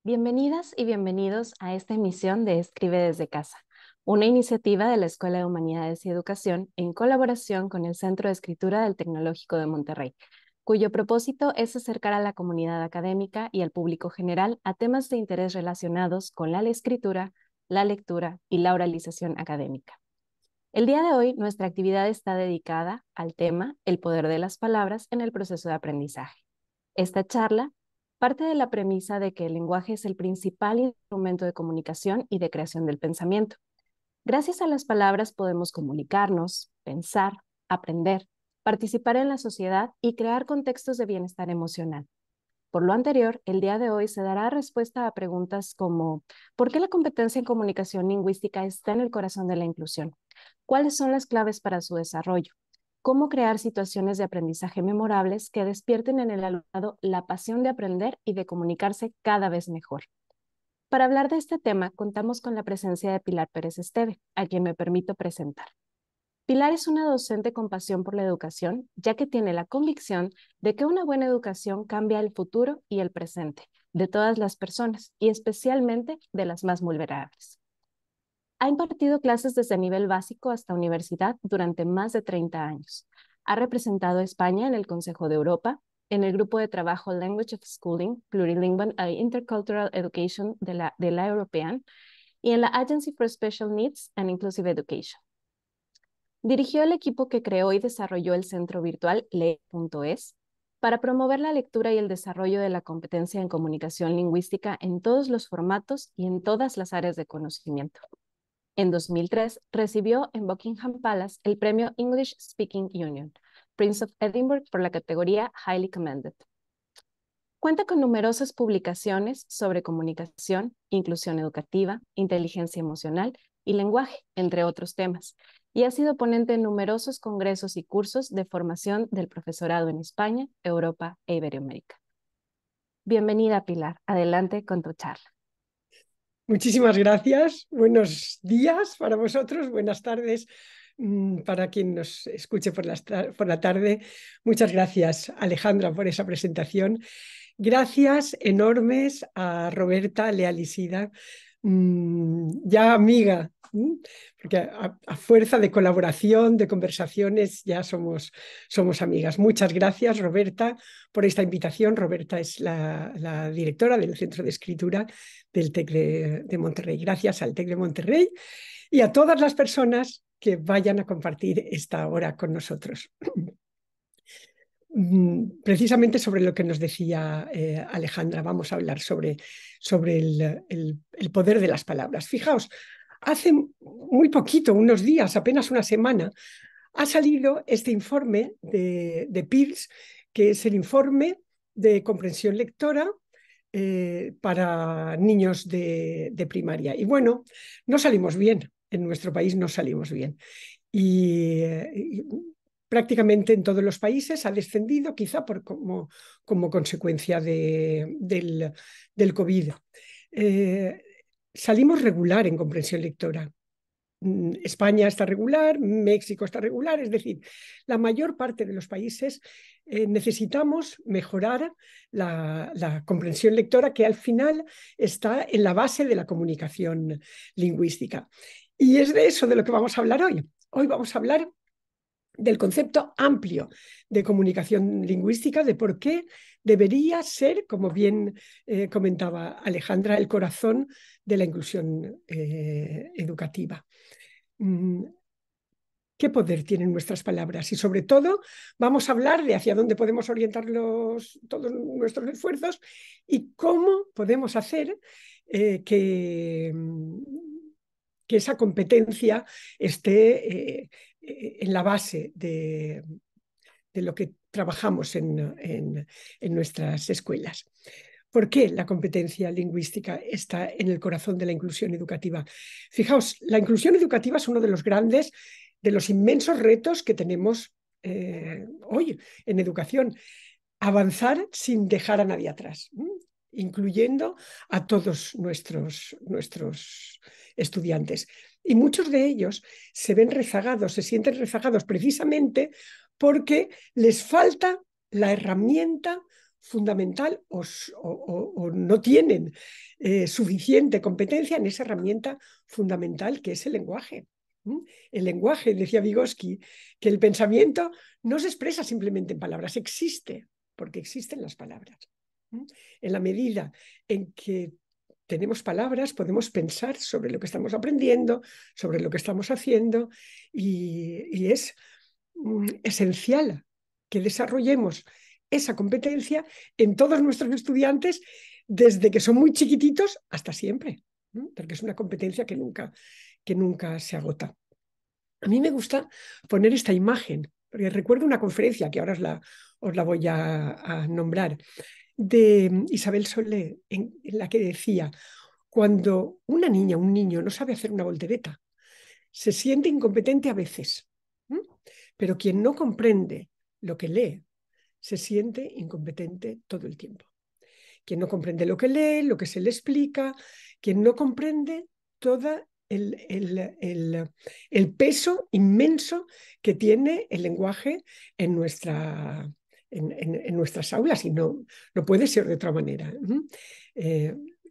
Bienvenidas y bienvenidos a esta emisión de Escribe desde casa, una iniciativa de la Escuela de Humanidades y Educación en colaboración con el Centro de Escritura del Tecnológico de Monterrey, cuyo propósito es acercar a la comunidad académica y al público general a temas de interés relacionados con la escritura, la lectura y la oralización académica. El día de hoy, nuestra actividad está dedicada al tema El poder de las palabras en el proceso de aprendizaje. Esta charla parte de la premisa de que el lenguaje es el principal instrumento de comunicación y de creación del pensamiento. Gracias a las palabras podemos comunicarnos, pensar, aprender, participar en la sociedad y crear contextos de bienestar emocional. Por lo anterior, el día de hoy se dará respuesta a preguntas como ¿por qué la competencia en comunicación lingüística está en el corazón de la inclusión? ¿Cuáles son las claves para su desarrollo? ¿Cómo crear situaciones de aprendizaje memorables que despierten en el alumnado la pasión de aprender y de comunicarse cada vez mejor? Para hablar de este tema, contamos con la presencia de Pilar Pérez Esteve, a quien me permito presentar. Pilar es una docente con pasión por la educación, ya que tiene la convicción de que una buena educación cambia el futuro y el presente de todas las personas y especialmente de las más vulnerables. Ha impartido clases desde nivel básico hasta universidad durante más de 30 años. Ha representado a España en el Consejo de Europa, en el grupo de trabajo Language of Schooling, Plurilingual and Intercultural Education de la European y en la Agency for Special Needs and Inclusive Education. Dirigió el equipo que creó y desarrolló el centro virtual Lee.es para promover la lectura y el desarrollo de la competencia en comunicación lingüística en todos los formatos y en todas las áreas de conocimiento. En 2003 recibió en Buckingham Palace el premio English Speaking Union, Prince of Edinburgh por la categoría Highly Commended. Cuenta con numerosas publicaciones sobre comunicación, inclusión educativa, inteligencia emocional y lenguaje, entre otros temas, y ha sido ponente en numerosos congresos y cursos de formación del profesorado en España, Europa e Iberoamérica. Bienvenida, Pilar. Adelante con tu charla. Muchísimas gracias. Buenos días para vosotros, buenas tardes para quien nos escuche por la tarde. Muchas gracias, Alejandra, por esa presentación. Gracias enormes a Roberta Lealisida, ya amiga, porque a fuerza de colaboración, de conversaciones, ya somos amigas. Muchas gracias, Roberta, por esta invitación. Roberta es la directora del Centro de Escritura del TEC de Monterrey. Gracias al TEC de Monterrey y a todas las personas que vayan a compartir esta hora con nosotros. Precisamente sobre lo que nos decía Alejandra, vamos a hablar sobre el poder de las palabras. Fijaos, hace muy poquito, unos días, apenas una semana, ha salido este informe de Pearce, que es el informe de comprensión lectora para niños de primaria. Y bueno, no salimos bien, en nuestro país no salimos bien. Y prácticamente en todos los países ha descendido, quizá como consecuencia del COVID. Salimos regular en comprensión lectora. España está regular, México está regular, es decir, la mayor parte de los países necesitamos mejorar la comprensión lectora, que al final está en la base de la comunicación lingüística. Y es de eso de lo que vamos a hablar hoy. Hoy vamos a hablar del concepto amplio de comunicación lingüística, de por qué debería ser, como bien comentaba Alejandra, el corazón de la inclusión educativa. ¿Qué poder tienen nuestras palabras? Y sobre todo vamos a hablar de hacia dónde podemos orientar todos nuestros esfuerzos y cómo podemos hacer que esa competencia esté en la base de lo que trabajamos en nuestras escuelas. ¿Por qué la competencia lingüística está en el corazón de la inclusión educativa? Fijaos, la inclusión educativa es uno de los inmensos retos que tenemos hoy en educación. Avanzar sin dejar a nadie atrás, incluyendo a todos nuestros estudiantes. Y muchos de ellos se ven rezagados, se sienten rezagados precisamente porque les falta la herramienta fundamental o no tienen suficiente competencia en esa herramienta fundamental que es el lenguaje. El lenguaje, decía Vygotsky, que el pensamiento no se expresa simplemente en palabras, existe, porque existen las palabras. En la medida en que tenemos palabras, podemos pensar sobre lo que estamos aprendiendo, sobre lo que estamos haciendo, y es esencial que desarrollemos esa competencia en todos nuestros estudiantes desde que son muy chiquititos hasta siempre, porque es una competencia que nunca se agota. A mí me gusta poner esta imagen, porque recuerdo una conferencia que ahora os la voy a nombrar, de Isabel Solé, en la que decía: cuando una niña, un niño no sabe hacer una voltereta, se siente incompetente a veces, pero quien no comprende lo que lee, se siente incompetente todo el tiempo. Quien no comprende lo que lee, lo que se le explica, quien no comprende todo el peso inmenso que tiene el lenguaje en nuestras aulas, y no puede ser de otra manera.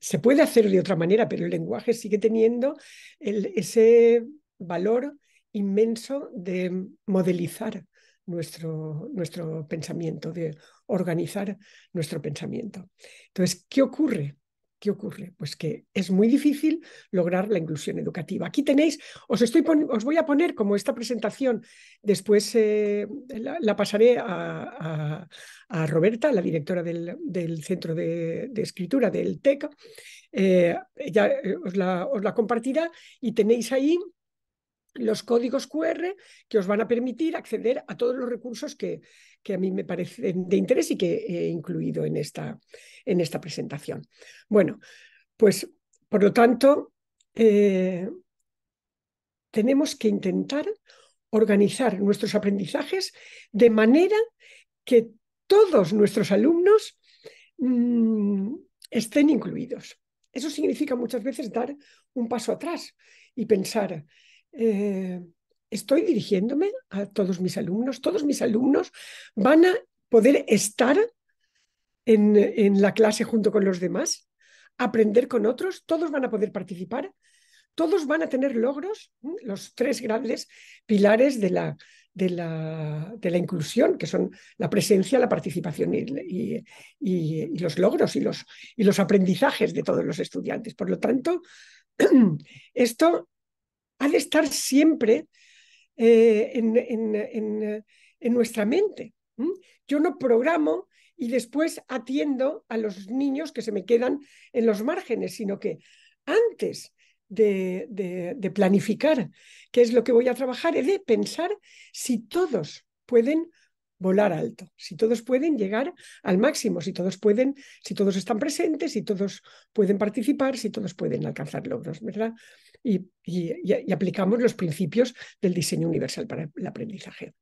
Se puede hacer de otra manera, pero el lenguaje sigue teniendo ese valor inmenso de modelizar nuestro pensamiento, de organizar nuestro pensamiento. Entonces, ¿qué ocurre? ¿Qué ocurre? Pues que es muy difícil lograr la inclusión educativa. Aquí tenéis, os voy a poner como esta presentación, después la pasaré a Roberta, la directora del Centro de Escritura del TEC. Ella os la compartirá, y tenéis ahí los códigos QR que os van a permitir acceder a todos los recursos que a mí me parecen de interés y que he incluido en esta presentación. Bueno, pues por lo tanto, tenemos que intentar organizar nuestros aprendizajes de manera que todos nuestros alumnos estén incluidos. Eso significa muchas veces dar un paso atrás y pensar: ¿estoy dirigiéndome a todos mis alumnos? ¿Todos mis alumnos van a poder estar en la clase junto con los demás? ¿Aprender con otros? ¿Todos van a poder participar? ¿Todos van a tener logros? Los tres grandes pilares de la inclusión, que son la presencia, la participación y los logros y los aprendizajes de todos los estudiantes. Por lo tanto, esto ha de estar siempre en nuestra mente. Yo no programo y después atiendo a los niños que se me quedan en los márgenes, sino que antes de planificar qué es lo que voy a trabajar, he de pensar si todos pueden volar alto, si todos pueden llegar al máximo, si todos están presentes, si todos pueden participar, si todos pueden alcanzar logros, ¿verdad? Y aplicamos los principios del diseño universal para el aprendizaje.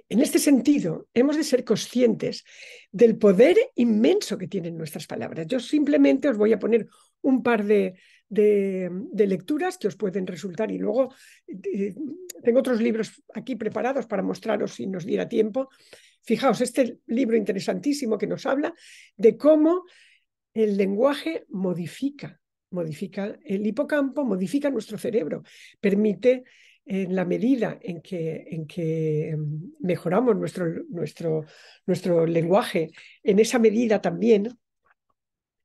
En este sentido, hemos de ser conscientes del poder inmenso que tienen nuestras palabras. Yo simplemente os voy a poner un par de lecturas que os pueden resultar, y luego tengo otros libros aquí preparados para mostraros si nos diera tiempo. Fijaos, este libro interesantísimo que nos habla de cómo el lenguaje modifica el hipocampo, modifica nuestro cerebro, permite, en la medida en que mejoramos nuestro lenguaje, en esa medida también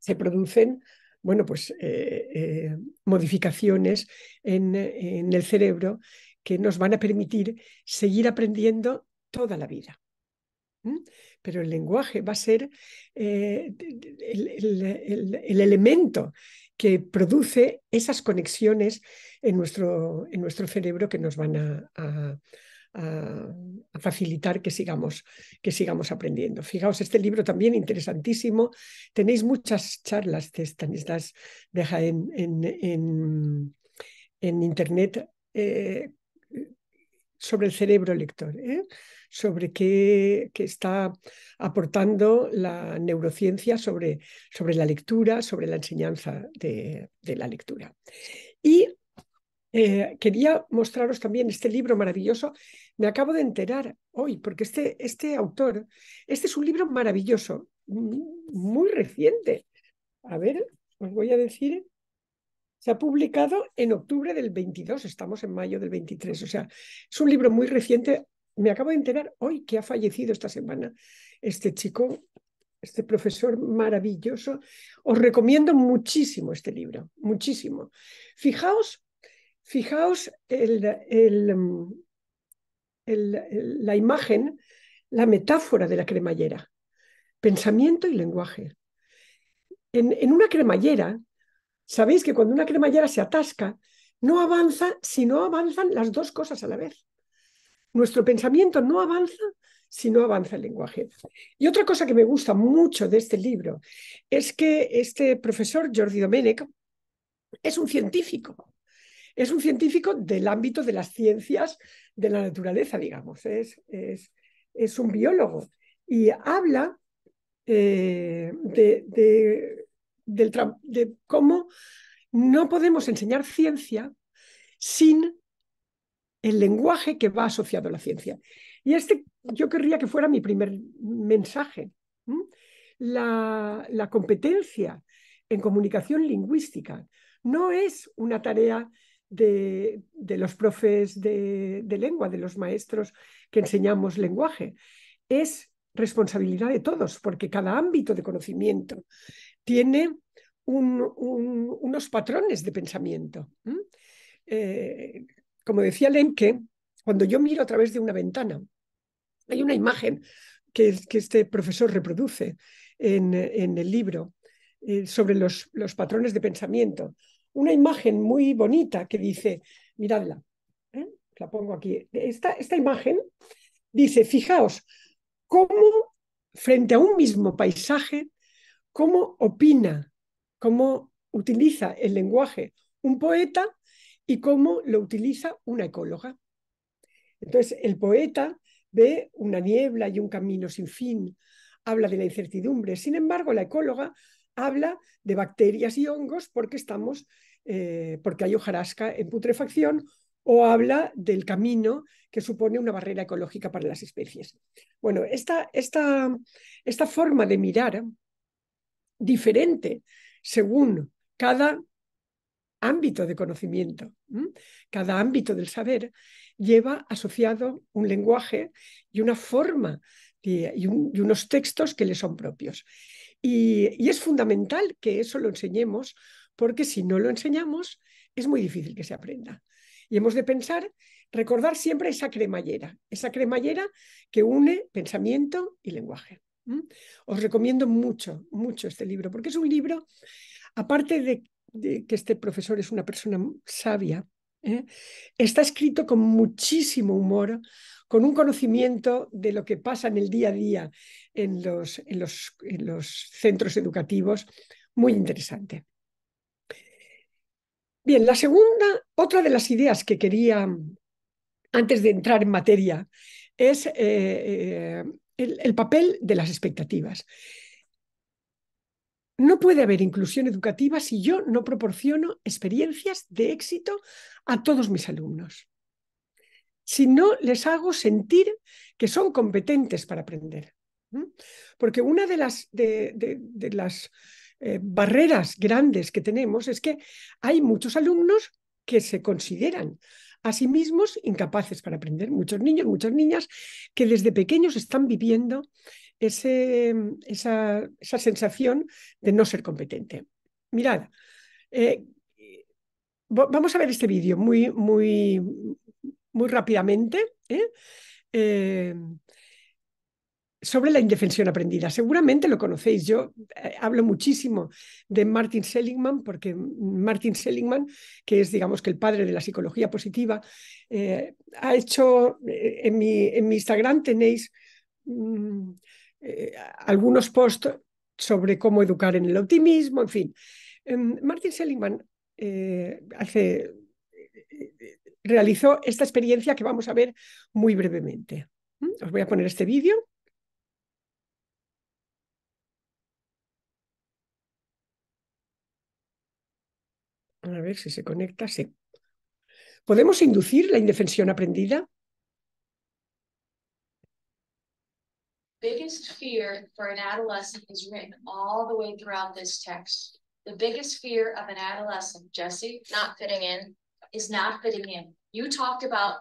se producen, bueno, pues, modificaciones en el cerebro que nos van a permitir seguir aprendiendo toda la vida. Pero el lenguaje va a ser el elemento que produce esas conexiones en nuestro cerebro que nos van a facilitar que sigamos aprendiendo. Fijaos, este libro también interesantísimo. Tenéis muchas charlas de estas en internet sobre el cerebro lector, sobre qué está aportando la neurociencia sobre la lectura, sobre la enseñanza de la lectura. Y Quería mostraros también este libro maravilloso. Me acabo de enterar hoy, porque este autor, este es un libro maravilloso, muy reciente. A ver, os voy a decir, se ha publicado en octubre del 22, estamos en mayo del 23, o sea, es un libro muy reciente. Me acabo de enterar hoy que ha fallecido esta semana este chico, este profesor maravilloso. Os recomiendo muchísimo este libro, muchísimo. Fijaos, fijaos la imagen, la metáfora de la cremallera, pensamiento y lenguaje. En una cremallera, sabéis que cuando una cremallera se atasca, no avanza si no avanzan las dos cosas a la vez. Nuestro pensamiento no avanza si no avanza el lenguaje. Y otra cosa que me gusta mucho de este libro es que este profesor, Jordi Domènech, es un científico. Es un científico del ámbito de las ciencias de la naturaleza, digamos. Es un biólogo y habla de cómo no podemos enseñar ciencia sin el lenguaje que va asociado a la ciencia. Y este yo querría que fuera mi primer mensaje. La competencia en comunicación lingüística no es una tarea de los profes de lengua, de los maestros que enseñamos lenguaje. Es responsabilidad de todos, porque cada ámbito de conocimiento tiene unos patrones de pensamiento. Eh, Como decía Lemke, cuando yo miro a través de una ventana, hay una imagen que este profesor reproduce en el libro sobre los patrones de pensamiento. Una imagen muy bonita que dice, miradla, la pongo aquí. Esta imagen dice, fijaos, cómo frente a un mismo paisaje, cómo opina, cómo utiliza el lenguaje un poeta y cómo lo utiliza una ecóloga. Entonces, el poeta ve una niebla y un camino sin fin, habla de la incertidumbre. Sin embargo, la ecóloga habla de bacterias y hongos porque hay hojarasca en putrefacción, o habla del camino que supone una barrera ecológica para las especies. Bueno, esta forma de mirar diferente según cada ámbito de conocimiento, cada ámbito del saber, lleva asociado un lenguaje y una forma y unos textos que le son propios. Y es fundamental que eso lo enseñemos, porque si no lo enseñamos, es muy difícil que se aprenda. Y hemos de recordar siempre esa cremallera que une pensamiento y lenguaje. Os recomiendo mucho, mucho este libro, porque es un libro, aparte de que este profesor es una persona sabia, está escrito con muchísimo humor, con un conocimiento de lo que pasa en el día a día en los centros educativos, muy interesante. Bien, otra de las ideas que quería, antes de entrar en materia, es el papel de las expectativas. No puede haber inclusión educativa si yo no proporciono experiencias de éxito a todos mis alumnos, si no les hago sentir que son competentes para aprender. Porque una de las barreras grandes que tenemos es que hay muchos alumnos que se consideran a sí mismos incapaces para aprender. Muchos niños, muchas niñas que desde pequeños están viviendo esa sensación de no ser competente. Mirad, eh, vamos a ver este vídeo muy, muy, muy rápidamente. Eh, sobre la indefensión aprendida. Seguramente lo conocéis. Yo hablo muchísimo de Martin Seligman, porque Martin Seligman, que es, digamos, que el padre de la psicología positiva, ha hecho, en mi Instagram tenéis algunos posts sobre cómo educar en el optimismo, en fin. Martin Seligman realizó esta experiencia que vamos a ver muy brevemente. Os voy a poner este vídeo. A ver si se conecta, sí. ¿Podemos inducir la indefensión aprendida? Biggest fear for an adolescent is written all the way throughout this text. The biggest fear of an adolescent, Jesse, not fitting in, is not fitting in. You talked about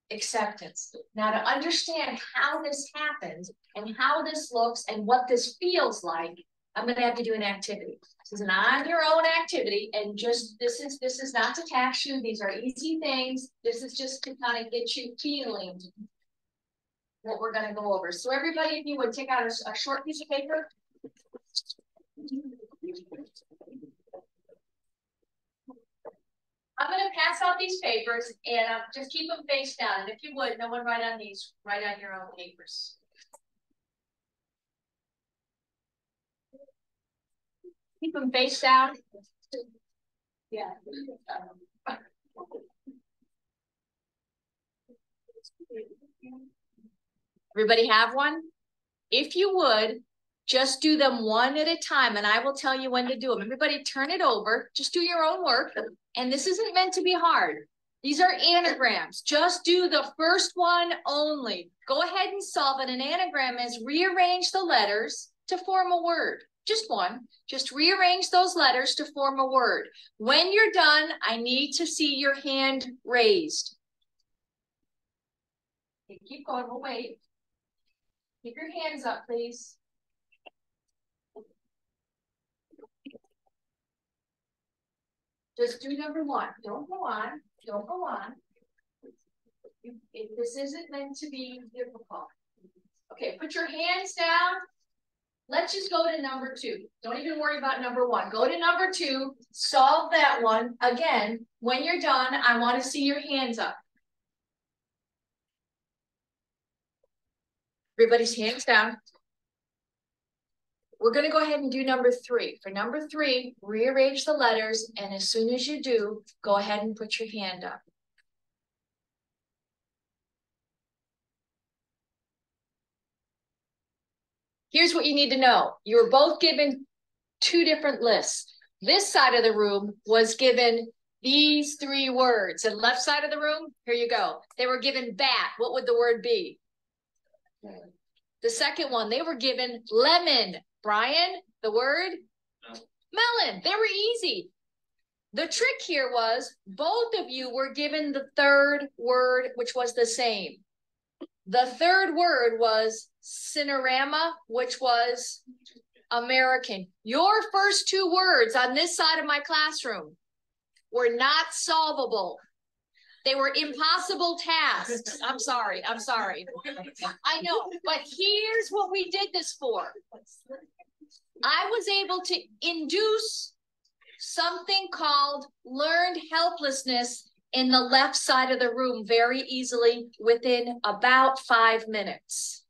acceptance. Now, to understand how this happens and how this looks and what this feels like, I'm going to have to do an activity. This is an on your own activity, and just this is not to tax you. These are easy things. This is just to kind of get you feeling what we're going to go over. So everybody, if you would take out a short piece of paper. I'm going to pass out these papers and just keep them face down. And if you would, no one write on these, write on your own papers. Keep them face down. Yeah. Everybody have one? If you would, just do them one at a time, and I will tell you when to do them. Everybody turn it over. Just do your own work. And this isn't meant to be hard. These are anagrams. Just do the first one only. Go ahead and solve it. An anagram is rearrange the letters to form a word. Just one. Just rearrange those letters to form a word. When you're done, I need to see your hand raised. Okay, keep going. We'll wait. Keep your hands up, please. Just do number one. Don't go on. Don't go on. This isn't meant to be difficult. Okay, put your hands down. Let's just go to number two. Don't even worry about number one. Go to number two. Solve that one. Again, when you're done, I want to see your hands up. Everybody's hands down. We're going to go ahead and do number three. For number three, rearrange the letters, and as soon as you do, go ahead and put your hand up. Here's what you need to know. You were both given two different lists. This side of the room was given these three words. And left side of the room, here you go. They were given bat. What would the word be? The second one, they were given lemon. Brian, the word? No. Melon. They were easy. The trick here was both of you were given the third word, which was the same. The third word was cinerama, which was American. Your first two words on this side of my classroom were not solvable. They were impossible tasks. I'm sorry. I know, but here's what we did this for. I was able to induce something called learned helplessness in the left side of the room very easily within about 5 minutes.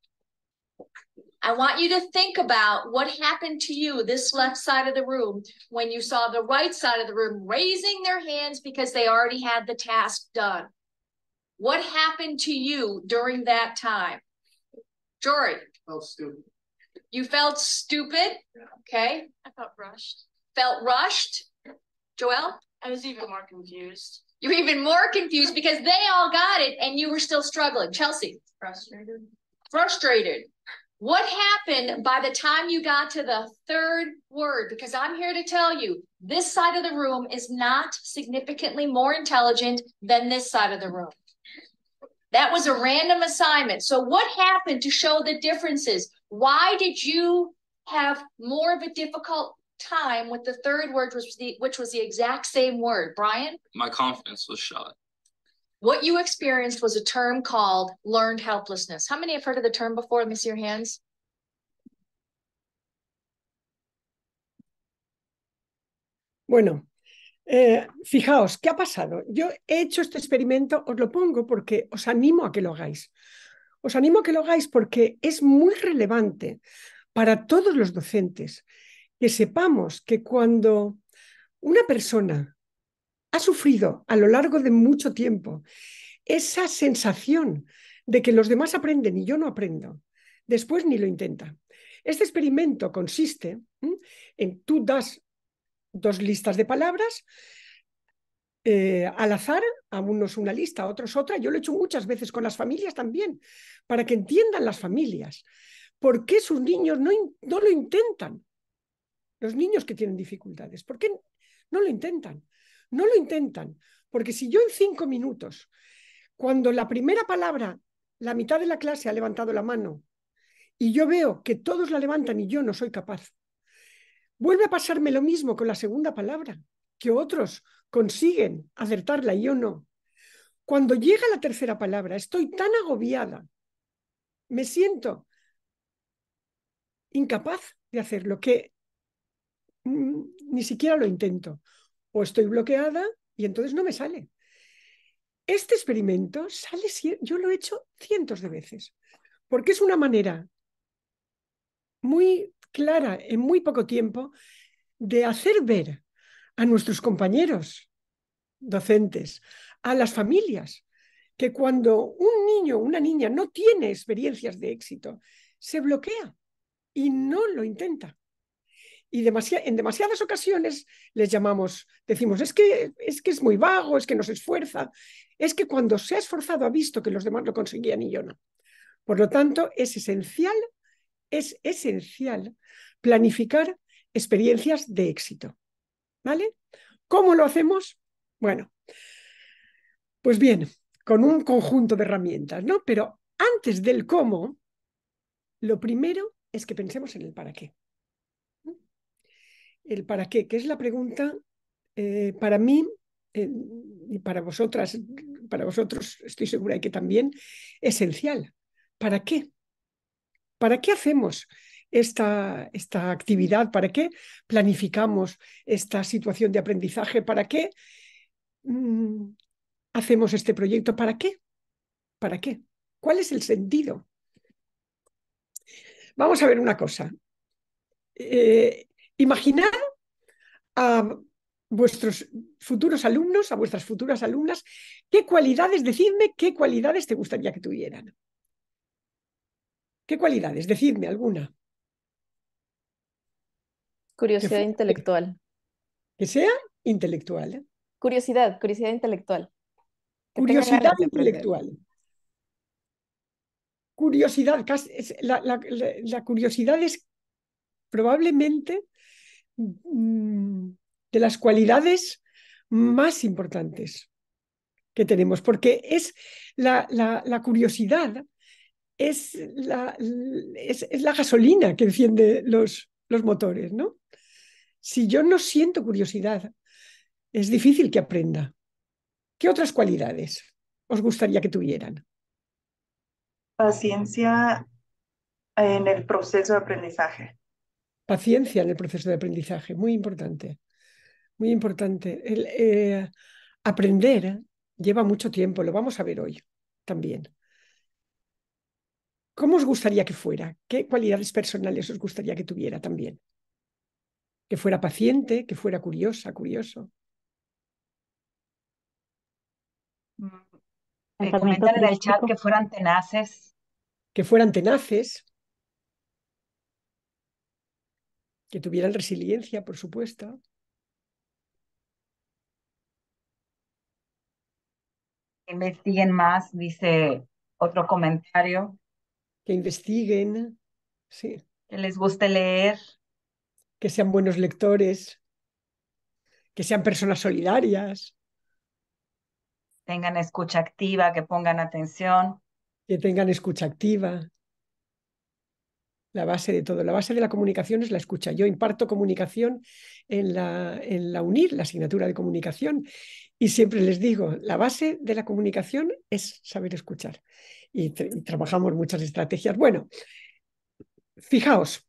I want you to think about what happened to you, this left side of the room, when you saw the right side of the room raising their hands because they already had the task done. What happened to you during that time? Jory? I felt stupid. You felt stupid? Yeah. Okay. I felt rushed. Felt rushed? Joelle? I was even more confused. You were even more confused because they all got it and you were still struggling. Chelsea? Frustrated. Frustrated. What happened by the time you got to the third word? Because I'm here to tell you, this side of the room is not significantly more intelligent than this side of the room. That was a random assignment. So what happened to show the differences? Why did you have more of a difficult time with the third word, which was the exact same word? Brian? My confidence was shot. What you experienced was a term called learned helplessness. How many have heard of the term before? Let me see your hands. Bueno, fijaos, ¿qué ha pasado? Yo he hecho este experimento, os lo pongo porque os animo a que lo hagáis. Os animo a que lo hagáis porque es muy relevante para todos los docentes que sepamos que cuando una persona ha sufrido a lo largo de mucho tiempo esa sensación de que los demás aprenden y yo no aprendo, después ni lo intenta. Este experimento consiste, en tú das 2 listas de palabras, al azar, a unos una lista, a otros otra. Yo lo he hecho muchas veces con las familias también, para que entiendan las familias por qué sus niños no lo intentan. Los niños que tienen dificultades, ¿por qué no lo intentan? No lo intentan, porque si yo en 5 minutos, cuando la primera palabra, la mitad de la clase ha levantado la mano y yo veo que todos la levantan y yo no soy capaz, vuelve a pasarme lo mismo con la segunda palabra, que otros consiguen acertarla y yo no. Cuando llega la tercera palabra, estoy tan agobiada, me siento incapaz de hacerlo que ni siquiera lo intento. O estoy bloqueada y entonces no me sale. Este experimento sale, yo lo he hecho cientos de veces, porque es una manera muy clara, en muy poco tiempo, de hacer ver a nuestros compañeros docentes, a las familias, que cuando un niño o una niña no tiene experiencias de éxito, se bloquea y no lo intenta. Y en demasiadas ocasiones les decimos, es que es muy vago, es que no se esfuerza, es que cuando se ha esforzado ha visto que los demás lo conseguían y yo no. Por lo tanto, es esencial planificar experiencias de éxito. ¿Vale? ¿Cómo lo hacemos? Bueno, pues bien, con un conjunto de herramientas, ¿no? Pero antes del cómo, lo primero es que pensemos en el para qué. El para qué, que es la pregunta para mí y para vosotros estoy segura de que también, esencial. ¿Para qué? ¿Para qué hacemos esta actividad? ¿Para qué planificamos esta situación de aprendizaje? ¿Para qué hacemos este proyecto? ¿Para qué? ¿Para qué? ¿Cuál es el sentido? Vamos a ver una cosa. Imaginad a vuestros futuros alumnos, a vuestras futuras alumnas, decidme qué cualidades te gustaría que tuvieran. ¿Qué cualidades? Decidme alguna. Curiosidad intelectual. Que sea intelectual. Curiosidad intelectual. Que tengan Curiosidad ganas de aprender. intelectual. Curiosidad, la curiosidad es probablemente de las cualidades más importantes que tenemos, porque es la curiosidad es la gasolina que enciende los motores, ¿no? Si yo no siento curiosidad, es difícil que aprenda. ¿Qué otras cualidades os gustaría que tuvieran? Paciencia en el proceso de aprendizaje. Paciencia en el proceso de aprendizaje, muy importante. Muy importante. Aprender lleva mucho tiempo, lo vamos a ver hoy también. ¿Cómo os gustaría que fuera? ¿Qué cualidades personales os gustaría que tuviera también? Que fuera paciente, que fuera curioso. Comentan en el chat que fueran tenaces. Que fueran tenaces, que tuvieran resiliencia, por supuesto. Investiguen más, dice otro comentario. Que investiguen, sí. Que les guste leer. Que sean buenos lectores. Que sean personas solidarias. Tengan escucha activa, que pongan atención. Que tengan escucha activa. La base de todo, la base de la comunicación es la escucha. Yo imparto comunicación en la UNIR, la asignatura de comunicación, y siempre les digo, la base de la comunicación es saber escuchar. Y trabajamos muchas estrategias. Bueno, fijaos.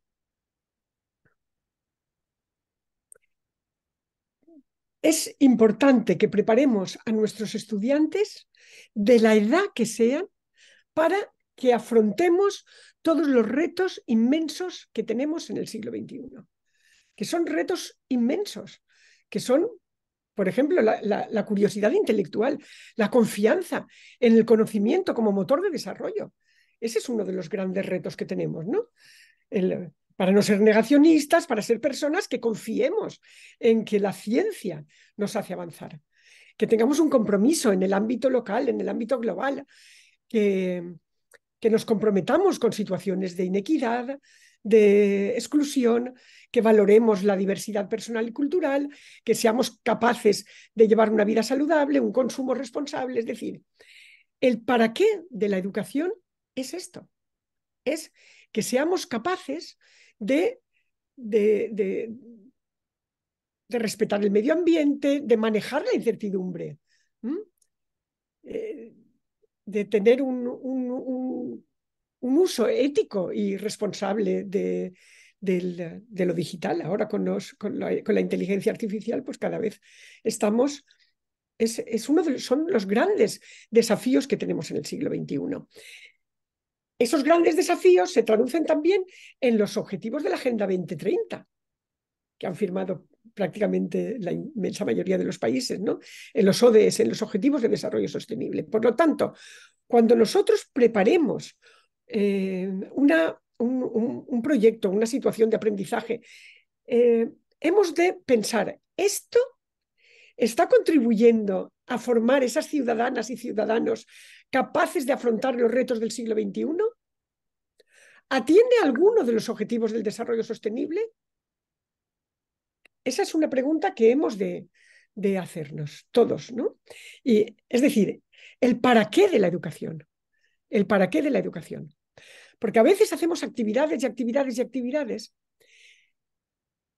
Es importante que preparemos a nuestros estudiantes de la edad que sean para que afrontemos todos los retos inmensos que tenemos en el siglo XXI, que son retos inmensos, que son, por ejemplo, la curiosidad intelectual, la confianza en el conocimiento como motor de desarrollo. Ese es uno de los grandes retos que tenemos, ¿no? Para no ser negacionistas, para ser personas que confiemos en que la ciencia nos hace avanzar. que tengamos un compromiso en el ámbito local, en el ámbito global, que nos comprometamos con situaciones de inequidad, de exclusión, que valoremos la diversidad personal y cultural, que seamos capaces de llevar una vida saludable, un consumo responsable. Es decir, el para qué de la educación es esto, es que seamos capaces de respetar el medio ambiente, de manejar la incertidumbre, de tener un uso ético y responsable de lo digital. Ahora con la inteligencia artificial, pues cada vez estamos... son los grandes desafíos que tenemos en el siglo XXI. Esos grandes desafíos se traducen también en los objetivos de la Agenda 2030, que han firmado prácticamente la inmensa mayoría de los países, ¿no? En los ODS, en los Objetivos de Desarrollo Sostenible. Por lo tanto, cuando nosotros preparemos un proyecto, una situación de aprendizaje, hemos de pensar, ¿esto está contribuyendo a formar esas ciudadanas y ciudadanos capaces de afrontar los retos del siglo XXI? ¿Atiende alguno de los objetivos del desarrollo sostenible? Esa es una pregunta que hemos de hacernos todos, ¿no? Y es decir, el para qué de la educación. El para qué de la educación. Porque a veces hacemos actividades y actividades y actividades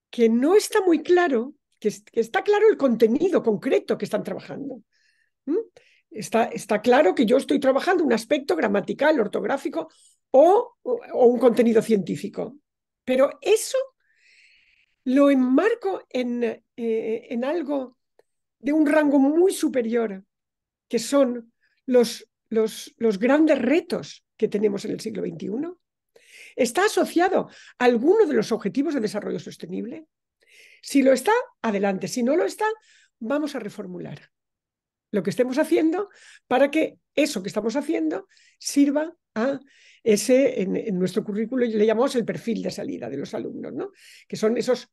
que no está muy claro, que está claro el contenido concreto que están trabajando. Está claro que yo estoy trabajando un aspecto gramatical, ortográfico o un contenido científico. Pero eso lo enmarco en algo de un rango muy superior, que son los grandes retos que tenemos en el siglo XXI. ¿Está asociado a alguno de los objetivos de desarrollo sostenible? Si lo está, adelante. Si no lo está, vamos a reformular lo que estemos haciendo para que eso que estamos haciendo sirva a ese, en nuestro currículo le llamamos el perfil de salida de los alumnos, ¿no? Que son esos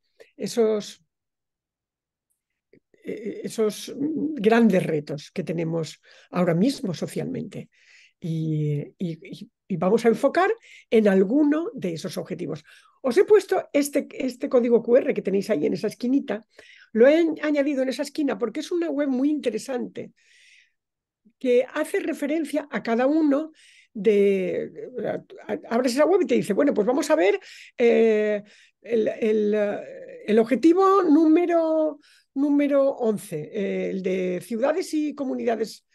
grandes retos que tenemos ahora mismo socialmente. Y vamos a enfocar en alguno de esos objetivos. Os he puesto este código QR que tenéis ahí en esa esquinita. Lo he añadido en esa esquina porque es una web muy interesante que hace referencia a cada uno abres esa web y te dice, bueno, pues vamos a ver el objetivo número 11, el de ciudades y comunidades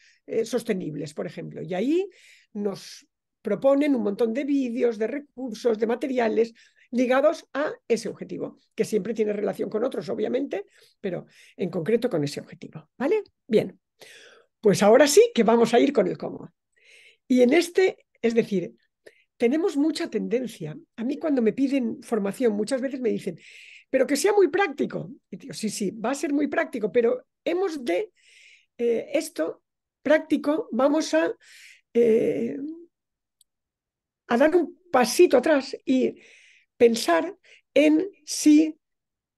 sostenibles, por ejemplo. Y ahí nos proponen un montón de vídeos, de recursos, de materiales ligados a ese objetivo, que siempre tiene relación con otros, obviamente, pero en concreto con ese objetivo. ¿Vale? Bien. Pues ahora sí que vamos a ir con el cómo. Y en es decir, tenemos mucha tendencia. A mí cuando me piden formación muchas veces me dicen, pero que sea muy práctico. Y digo, sí, va a ser muy práctico, pero hemos de esto práctico, vamos a dar un pasito atrás y pensar en si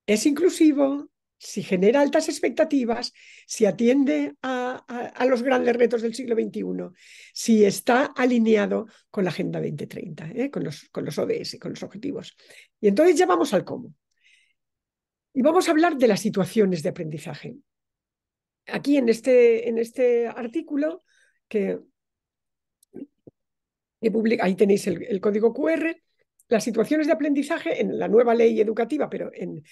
es inclusivo, si genera altas expectativas, si atiende a los grandes retos del siglo XXI, si está alineado con la Agenda 2030, con los ODS, con los objetivos. Y entonces ya vamos al cómo. Y vamos a hablar de las situaciones de aprendizaje. Aquí en este artículo que publica, ahí tenéis el código QR, las situaciones de aprendizaje en la nueva ley educativa, pero en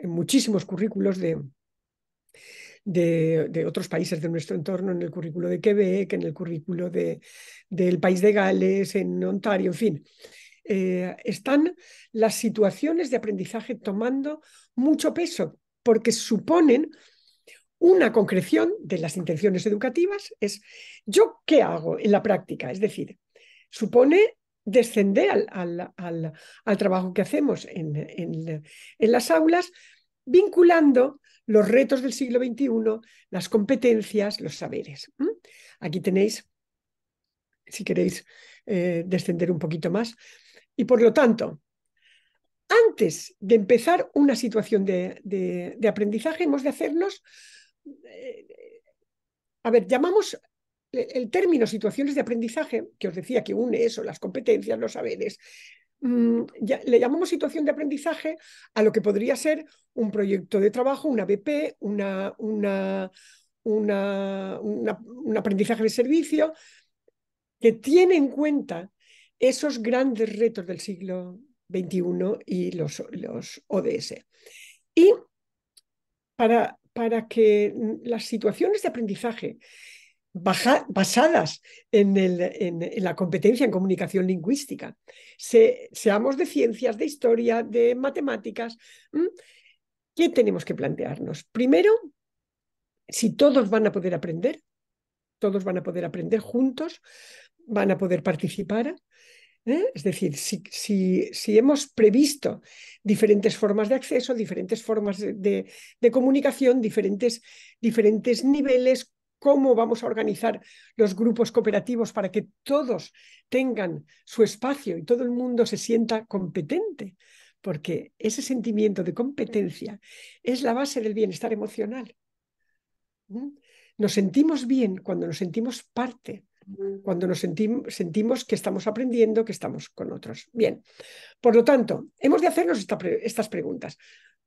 muchísimos currículos de otros países de nuestro entorno, en el currículo de Quebec, en el currículo del País de Gales, en Ontario, en fin. Están las situaciones de aprendizaje tomando mucho peso porque suponen una concreción de las intenciones educativas. Es ¿yo qué hago en la práctica? Es decir, supone descender al trabajo que hacemos en las aulas, vinculando los retos del siglo XXI, las competencias, los saberes. Aquí tenéis, si queréis descender un poquito más. Y por lo tanto, Antes de empezar una situación de aprendizaje, hemos de hacernos, llamamos el término situaciones de aprendizaje, que os decía que une eso, las competencias, los saberes, le llamamos situación de aprendizaje a lo que podría ser un proyecto de trabajo, una BP, un aprendizaje de servicio, que tiene en cuenta esos grandes retos del siglo XXI y los ODS. Y para que las situaciones de aprendizaje basadas en la competencia en comunicación lingüística, seamos de ciencias, de historia, de matemáticas, ¿qué tenemos que plantearnos? Primero, si todos van a poder aprender juntos, van a poder participar. Es decir, si hemos previsto diferentes formas de acceso, diferentes formas de comunicación, diferentes niveles, cómo vamos a organizar los grupos cooperativos para que todos tengan su espacio y todo el mundo se sienta competente, porque ese sentimiento de competencia es la base del bienestar emocional. Nos sentimos bien cuando nos sentimos parte, cuando nos sentimos que estamos aprendiendo, que estamos con otros. Bien, por lo tanto, hemos de hacernos estas preguntas.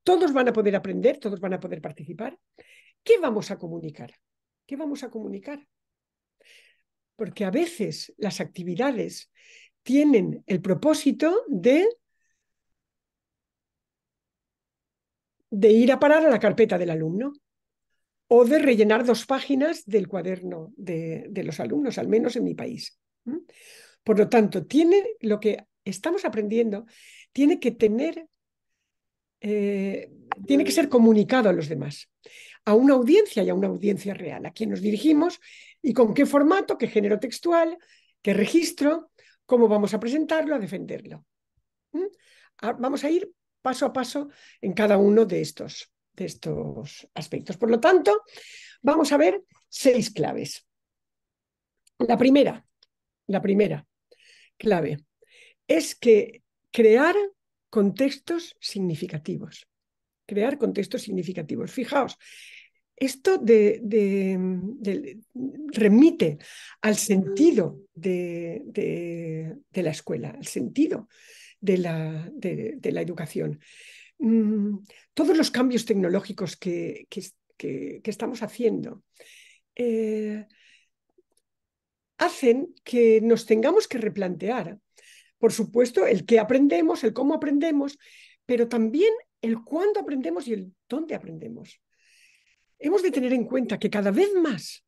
¿Todos van a poder aprender? ¿Todos van a poder participar? ¿Qué vamos a comunicar? ¿Qué vamos a comunicar? Porque a veces las actividades tienen el propósito de ir a parar a la carpeta del alumno o de rellenar 2 páginas del cuaderno de los alumnos, al menos en mi país. Por lo tanto, lo que estamos aprendiendo tiene que ser comunicado a los demás, a una audiencia y a una audiencia real, a quien nos dirigimos y con qué formato, qué género textual, qué registro, cómo vamos a presentarlo, a defenderlo. Vamos a ir paso a paso en cada uno de estos aspectos. Por lo tanto, vamos a ver 6 claves. La primera clave es que crear contextos significativos. Crear contextos significativos. Fijaos, esto remite al sentido de la escuela, al sentido de la educación. Todos los cambios tecnológicos que estamos haciendo hacen que nos tengamos que replantear, por supuesto, el qué aprendemos, el cómo aprendemos, pero también el cuándo aprendemos y el dónde aprendemos. Hemos de tener en cuenta que cada vez más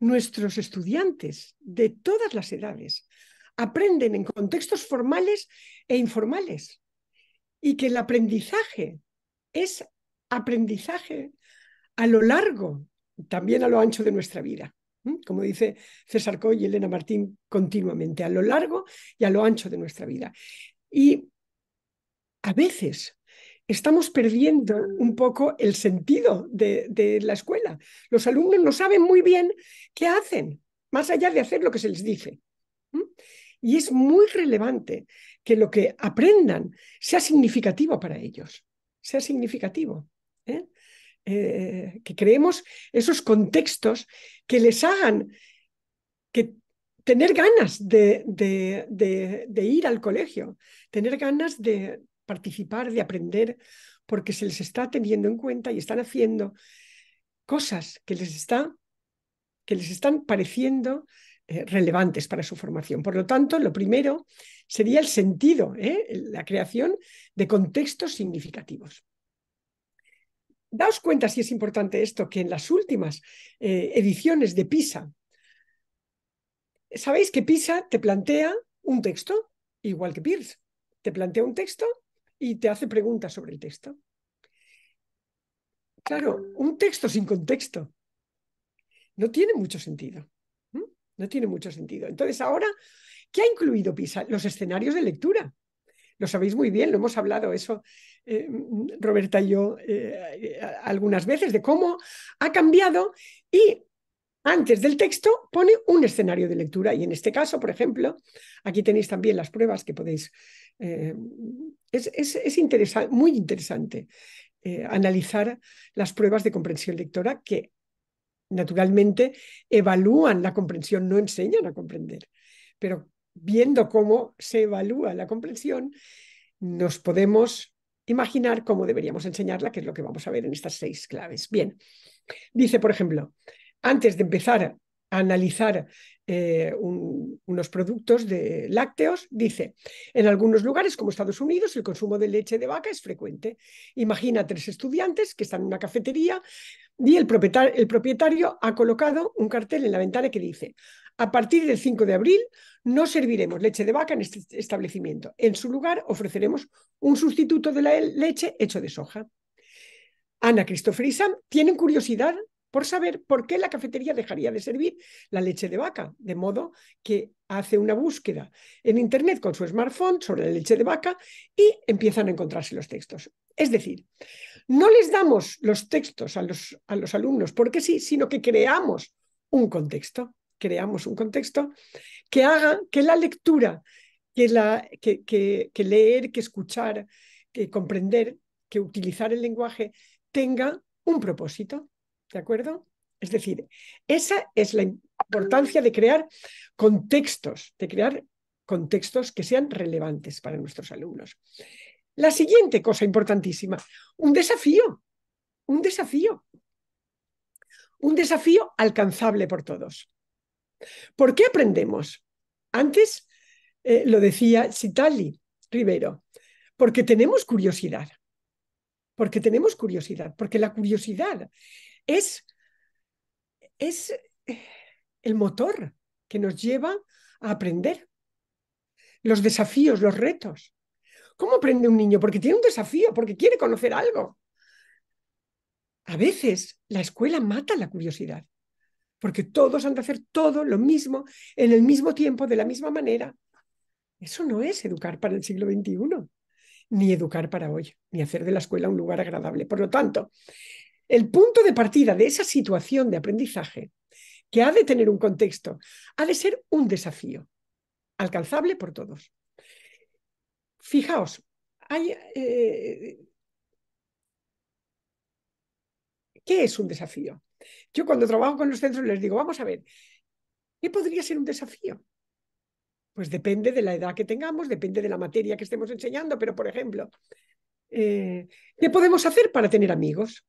nuestros estudiantes de todas las edades aprenden en contextos formales e informales y que el aprendizaje es aprendizaje a lo largo, también a lo ancho de nuestra vida. Como dice César Coll y Elena Martín continuamente, a lo largo y a lo ancho de nuestra vida. Y a veces estamos perdiendo un poco el sentido de la escuela. Los alumnos no saben muy bien qué hacen, más allá de hacer lo que se les dice. Y es muy relevante que lo que aprendan sea significativo para ellos, sea significativo. Que creemos esos contextos que les hagan tener ganas de ir al colegio, tener ganas de participar, de aprender, porque se les está teniendo en cuenta y están haciendo cosas que les están pareciendo relevantes para su formación. Por lo tanto, lo primero sería el sentido, la creación de contextos significativos. Daos cuenta, si es importante esto, que en las últimas ediciones de PISA, sabéis que PISA te plantea un texto, igual que Peirce. Te plantea un texto y te hace preguntas sobre el texto. Claro, un texto sin contexto no tiene mucho sentido. No tiene mucho sentido. Entonces, ahora, ¿qué ha incluido PISA? Los escenarios de lectura. Lo sabéis muy bien, lo hemos hablado eso, Roberta y yo, algunas veces, de cómo ha cambiado y antes del texto pone un escenario de lectura. Y en este caso, por ejemplo, aquí tenéis también las pruebas que podéis Es muy interesante analizar las pruebas de comprensión lectora que naturalmente evalúan la comprensión, no enseñan a comprender. Pero viendo cómo se evalúa la comprensión, nos podemos imaginar cómo deberíamos enseñarla, que es lo que vamos a ver en estas 6 claves. Bien, dice, por ejemplo, antes de empezar a analizar unos productos de lácteos, dice, en algunos lugares como Estados Unidos el consumo de leche de vaca es frecuente. Imagina 3 estudiantes que están en una cafetería y el propietario ha colocado un cartel en la ventana que dice: a partir del 5 de abril no serviremos leche de vaca en este establecimiento. En su lugar ofreceremos un sustituto de la leche hecho de soja. Ana, Christopher y Sam tienen curiosidad por saber por qué la cafetería dejaría de servir la leche de vaca, de modo que hace una búsqueda en Internet con su smartphone sobre la leche de vaca y empiezan a encontrarse los textos. Es decir, no les damos los textos a los alumnos porque sí, sino que creamos un contexto que haga que la lectura, que leer, que escuchar, que comprender, que utilizar el lenguaje tenga un propósito, ¿de acuerdo? Es decir, esa es la importancia de crear contextos, que sean relevantes para nuestros alumnos. La siguiente cosa importantísima, un desafío alcanzable por todos. ¿Por qué aprendemos? Antes lo decía Citali Rivero, porque tenemos curiosidad, porque la curiosidad es el motor que nos lleva a aprender. Los desafíos, los retos. ¿Cómo aprende un niño? Porque tiene un desafío, porque quiere conocer algo. A veces la escuela mata la curiosidad, porque todos han de hacer todo lo mismo, en el mismo tiempo, de la misma manera. Eso no es educar para el siglo XXI, ni educar para hoy, ni hacer de la escuela un lugar agradable. Por lo tanto, el punto de partida de esa situación de aprendizaje, que ha de tener un contexto, ha de ser un desafío, alcanzable por todos. Fijaos, ¿qué es un desafío? Yo cuando trabajo con los centros les digo, vamos a ver, ¿qué podría ser un desafío? Pues depende de la edad que tengamos, depende de la materia que estemos enseñando, pero por ejemplo, ¿qué podemos hacer para tener amigos?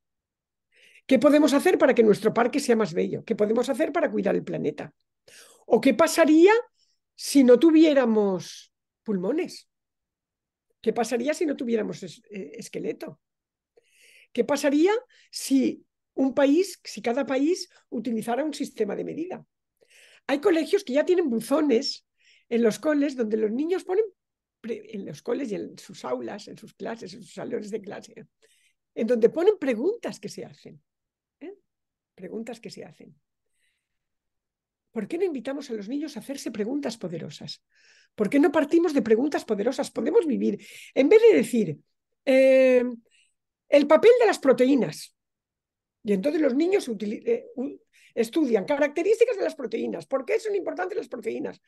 ¿Qué podemos hacer para que nuestro parque sea más bello? ¿Qué podemos hacer para cuidar el planeta? ¿O qué pasaría si no tuviéramos pulmones? ¿Qué pasaría si no tuviéramos esqueleto? ¿Qué pasaría si cada país utilizara un sistema de medida? Hay colegios que ya tienen buzones en los coles donde los niños ponen, en los coles y en sus aulas, en sus clases, en sus salones de clase, en donde ponen preguntas que se hacen. Preguntas que se hacen. ¿Por qué no invitamos a los niños a hacerse preguntas poderosas? ¿Por qué no partimos de preguntas poderosas? Podemos vivir, en vez de decir, el papel de las proteínas. Y entonces los niños estudian características de las proteínas. ¿Por qué son importantes las proteínas?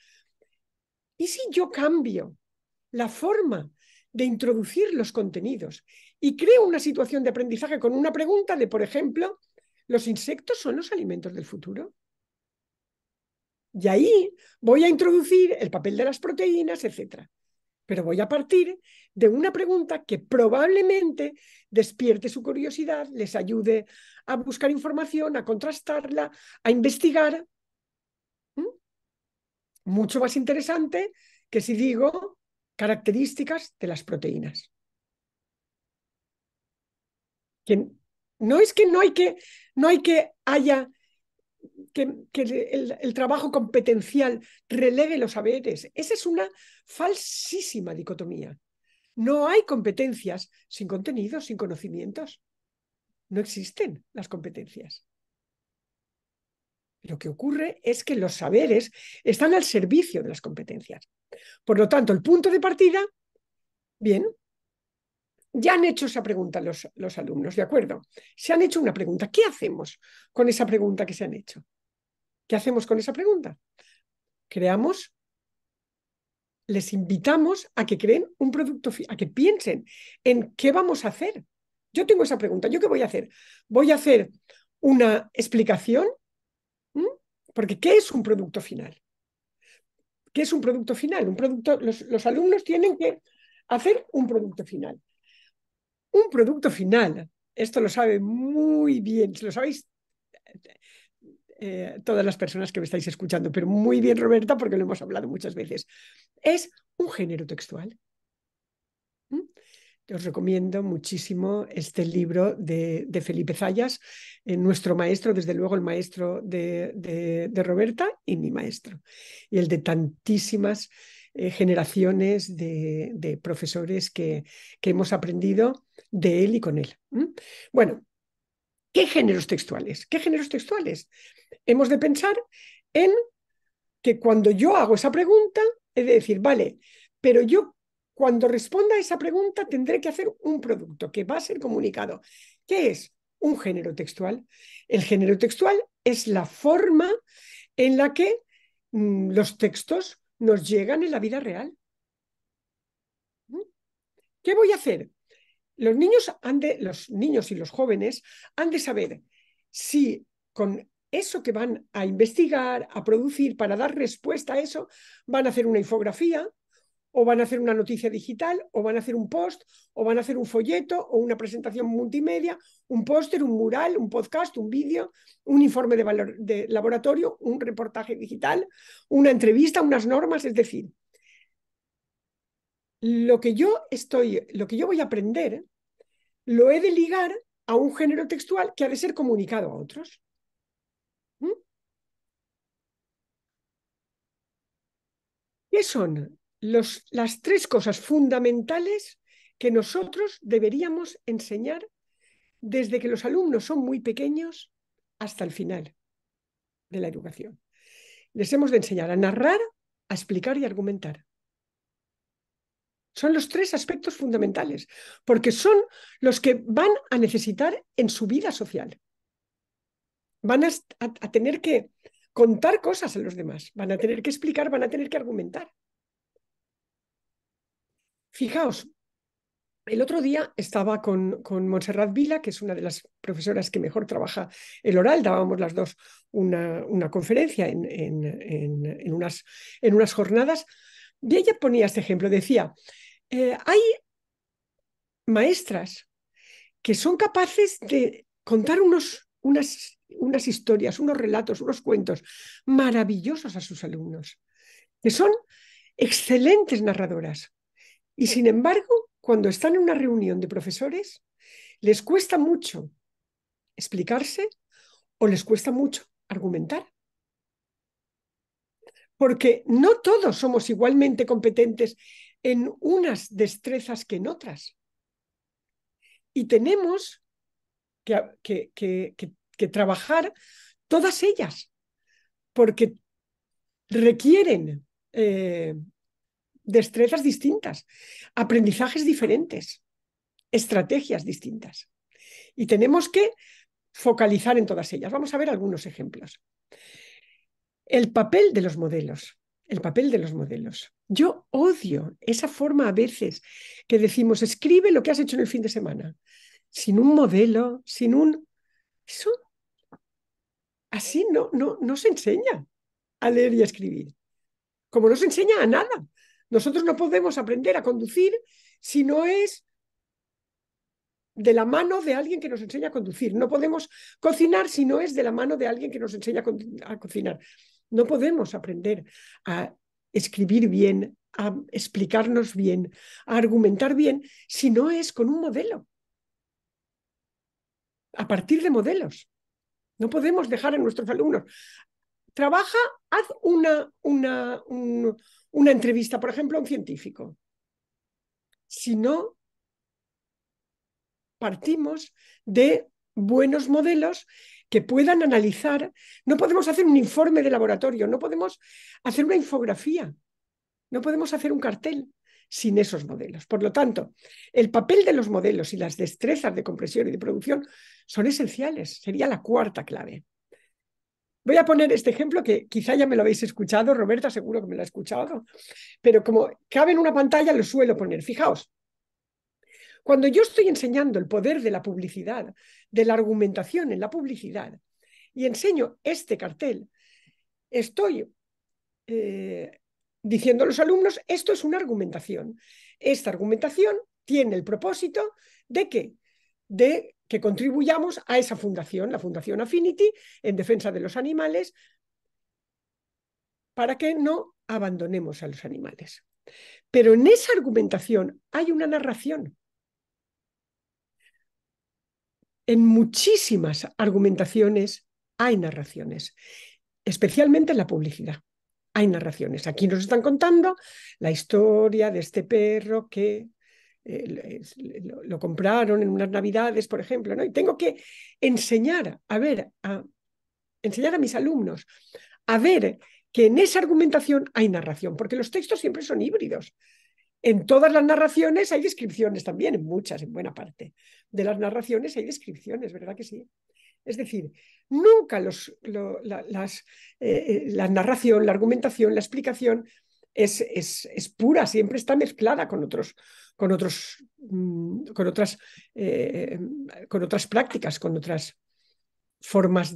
¿Y si yo cambio la forma de introducir los contenidos y creo una situación de aprendizaje con una pregunta de, por ejemplo, ¿los insectos son los alimentos del futuro? Y ahí voy a introducir el papel de las proteínas, etc. Pero voy a partir de una pregunta que probablemente despierte su curiosidad, les ayude a buscar información, a contrastarla, a investigar. Mucho más interesante que si digo características de las proteínas. Que no es que no hay que haya que el trabajo competencial relegue los saberes. Esa es una falsísima dicotomía. No hay competencias sin contenidos, sin conocimientos. No existen las competencias. Lo que ocurre es que los saberes están al servicio de las competencias. Por lo tanto, el punto de partida, bien, ya han hecho esa pregunta los alumnos, ¿de acuerdo? Se han hecho una pregunta. ¿Qué hacemos con esa pregunta que se han hecho? ¿Qué hacemos con esa pregunta? Creamos les invitamos a que creen un producto, a que piensen en qué vamos a hacer. Yo tengo esa pregunta, ¿yo qué voy a hacer? ¿Voy a hacer una explicación? Porque ¿qué es un producto final? ¿Qué es un producto final? Los alumnos tienen que hacer un producto final. Un producto final, esto lo sabe muy bien, lo sabéis todas las personas que me estáis escuchando, pero muy bien, Roberta, porque lo hemos hablado muchas veces. Es un género textual. Os recomiendo muchísimo este libro de Felipe Zayas, nuestro maestro, desde luego el maestro de Roberta y mi maestro, y el de tantísimas generaciones de profesores que hemos aprendido de él y con él. Bueno, ¿qué géneros textuales? ¿Qué géneros textuales? Hemos de pensar en que cuando yo hago esa pregunta, he de decir, vale, pero yo cuando responda a esa pregunta tendré que hacer un producto que va a ser comunicado. ¿Qué es un género textual? El género textual es la forma en la que los textos nos llegan en la vida real. ¿Qué voy a hacer? Los niños y los jóvenes han de saber si con eso que van a investigar, a producir, para dar respuesta a eso, van a hacer una infografía, o van a hacer una noticia digital, o van a hacer un post, o van a hacer un folleto, o una presentación multimedia, un póster, un mural, un podcast, un vídeo, un informe de laboratorio, un reportaje digital, una entrevista, unas normas, es decir, lo que yo voy a aprender, lo he de ligar a un género textual que ha de ser comunicado a otros. ¿Qué son las tres cosas fundamentales que nosotros deberíamos enseñar desde que los alumnos son muy pequeños hasta el final de la educación? Les hemos de enseñar a narrar, a explicar y a argumentar. Son los tres aspectos fundamentales, porque son los que van a necesitar en su vida social. Van a tener que contar cosas a los demás, van a tener que explicar, van a tener que argumentar. Fijaos, el otro día estaba con Montserrat Vila, que es una de las profesoras que mejor trabaja el oral, dábamos las dos una conferencia en unas jornadas, y ella ponía este ejemplo, decía, hay maestras que son capaces de contar unas historias, unos relatos, unos cuentos maravillosos a sus alumnos, que son excelentes narradoras. Y sin embargo, cuando están en una reunión de profesores, les cuesta mucho explicarse o les cuesta mucho argumentar. Porque no todos somos igualmente competentes en unas destrezas que en otras. Y tenemos que trabajar todas ellas, porque requieren destrezas distintas, aprendizajes diferentes, estrategias distintas. Y tenemos que focalizar en todas ellas. Vamos a ver algunos ejemplos. El papel de los modelos. El papel de los modelos. Yo odio esa forma a veces que decimos, escribe lo que has hecho en el fin de semana. Sin un modelo, sin un... Eso así no se enseña a leer y a escribir. Como no se enseña a nada. Nosotros no podemos aprender a conducir si no es de la mano de alguien que nos enseña a conducir. No podemos cocinar si no es de la mano de alguien que nos enseña a cocinar. No podemos aprender a escribir bien, a explicarnos bien, a argumentar bien, si no es con un modelo. A partir de modelos. No podemos dejar a nuestros alumnos. Trabaja, haz una entrevista, por ejemplo, a un científico. Si no partimos de buenos modelos que puedan analizar, no podemos hacer un informe de laboratorio, no podemos hacer una infografía, no podemos hacer un cartel sin esos modelos. Por lo tanto, el papel de los modelos y las destrezas de compresión y de producción son esenciales. Sería la cuarta clave. Voy a poner este ejemplo que quizá ya me lo habéis escuchado, Roberta seguro que me lo ha escuchado, pero como cabe en una pantalla lo suelo poner. Fijaos, cuando yo estoy enseñando el poder de la publicidad, de la argumentación en la publicidad, y enseño este cartel, estoy diciendo a los alumnos, esto es una argumentación. Esta argumentación tiene el propósito de que contribuyamos a esa fundación, la Fundación Affinity, en defensa de los animales, para que no abandonemos a los animales. Pero en esa argumentación hay una narración. En muchísimas argumentaciones hay narraciones, especialmente en la publicidad. Hay narraciones. Aquí nos están contando la historia de este perro que lo compraron en unas navidades, por ejemplo, ¿no? Y tengo que enseñar a mis alumnos a ver que en esa argumentación hay narración, porque los textos siempre son híbridos. En todas las narraciones hay descripciones también, en muchas, en buena parte de las narraciones hay descripciones, ¿verdad que sí? Es decir, nunca la narración, la argumentación, la explicación es pura, siempre está mezclada con otras prácticas, con otras formas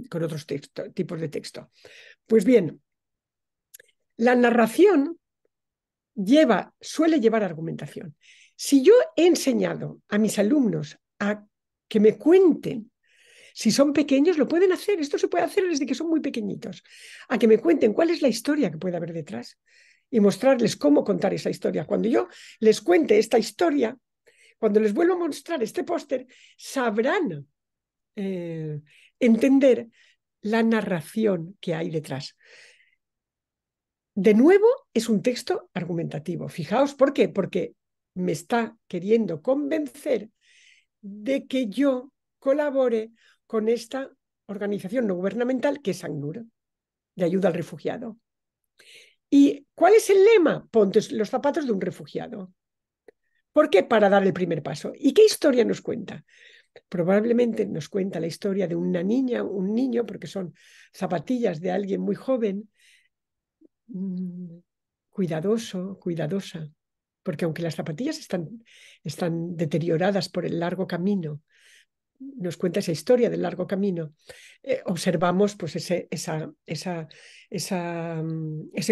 con otros tipos de texto. Pues bien, la narración suele llevar argumentación. Si yo he enseñado a mis alumnos a que me cuenten, si son pequeños lo pueden hacer, esto se puede hacer desde que son muy pequeñitos, a que me cuenten cuál es la historia que puede haber detrás y mostrarles cómo contar esa historia. Cuando yo les cuente esta historia, cuando les vuelvo a mostrar este póster, sabrán entender la narración que hay detrás. De nuevo, es un texto argumentativo. Fijaos, ¿por qué? Porque me está queriendo convencer de que yo colabore con esta organización no gubernamental que es ACNUR, de ayuda al refugiado. ¿Y cuál es el lema? Ponte los zapatos de un refugiado. ¿Por qué? Para dar el primer paso. ¿Y qué historia nos cuenta? Probablemente nos cuenta la historia de una niña, un niño, porque son zapatillas de alguien muy joven, cuidadoso, cuidadosa, porque aunque las zapatillas están deterioradas por el largo camino, nos cuenta esa historia del largo camino, observamos pues ese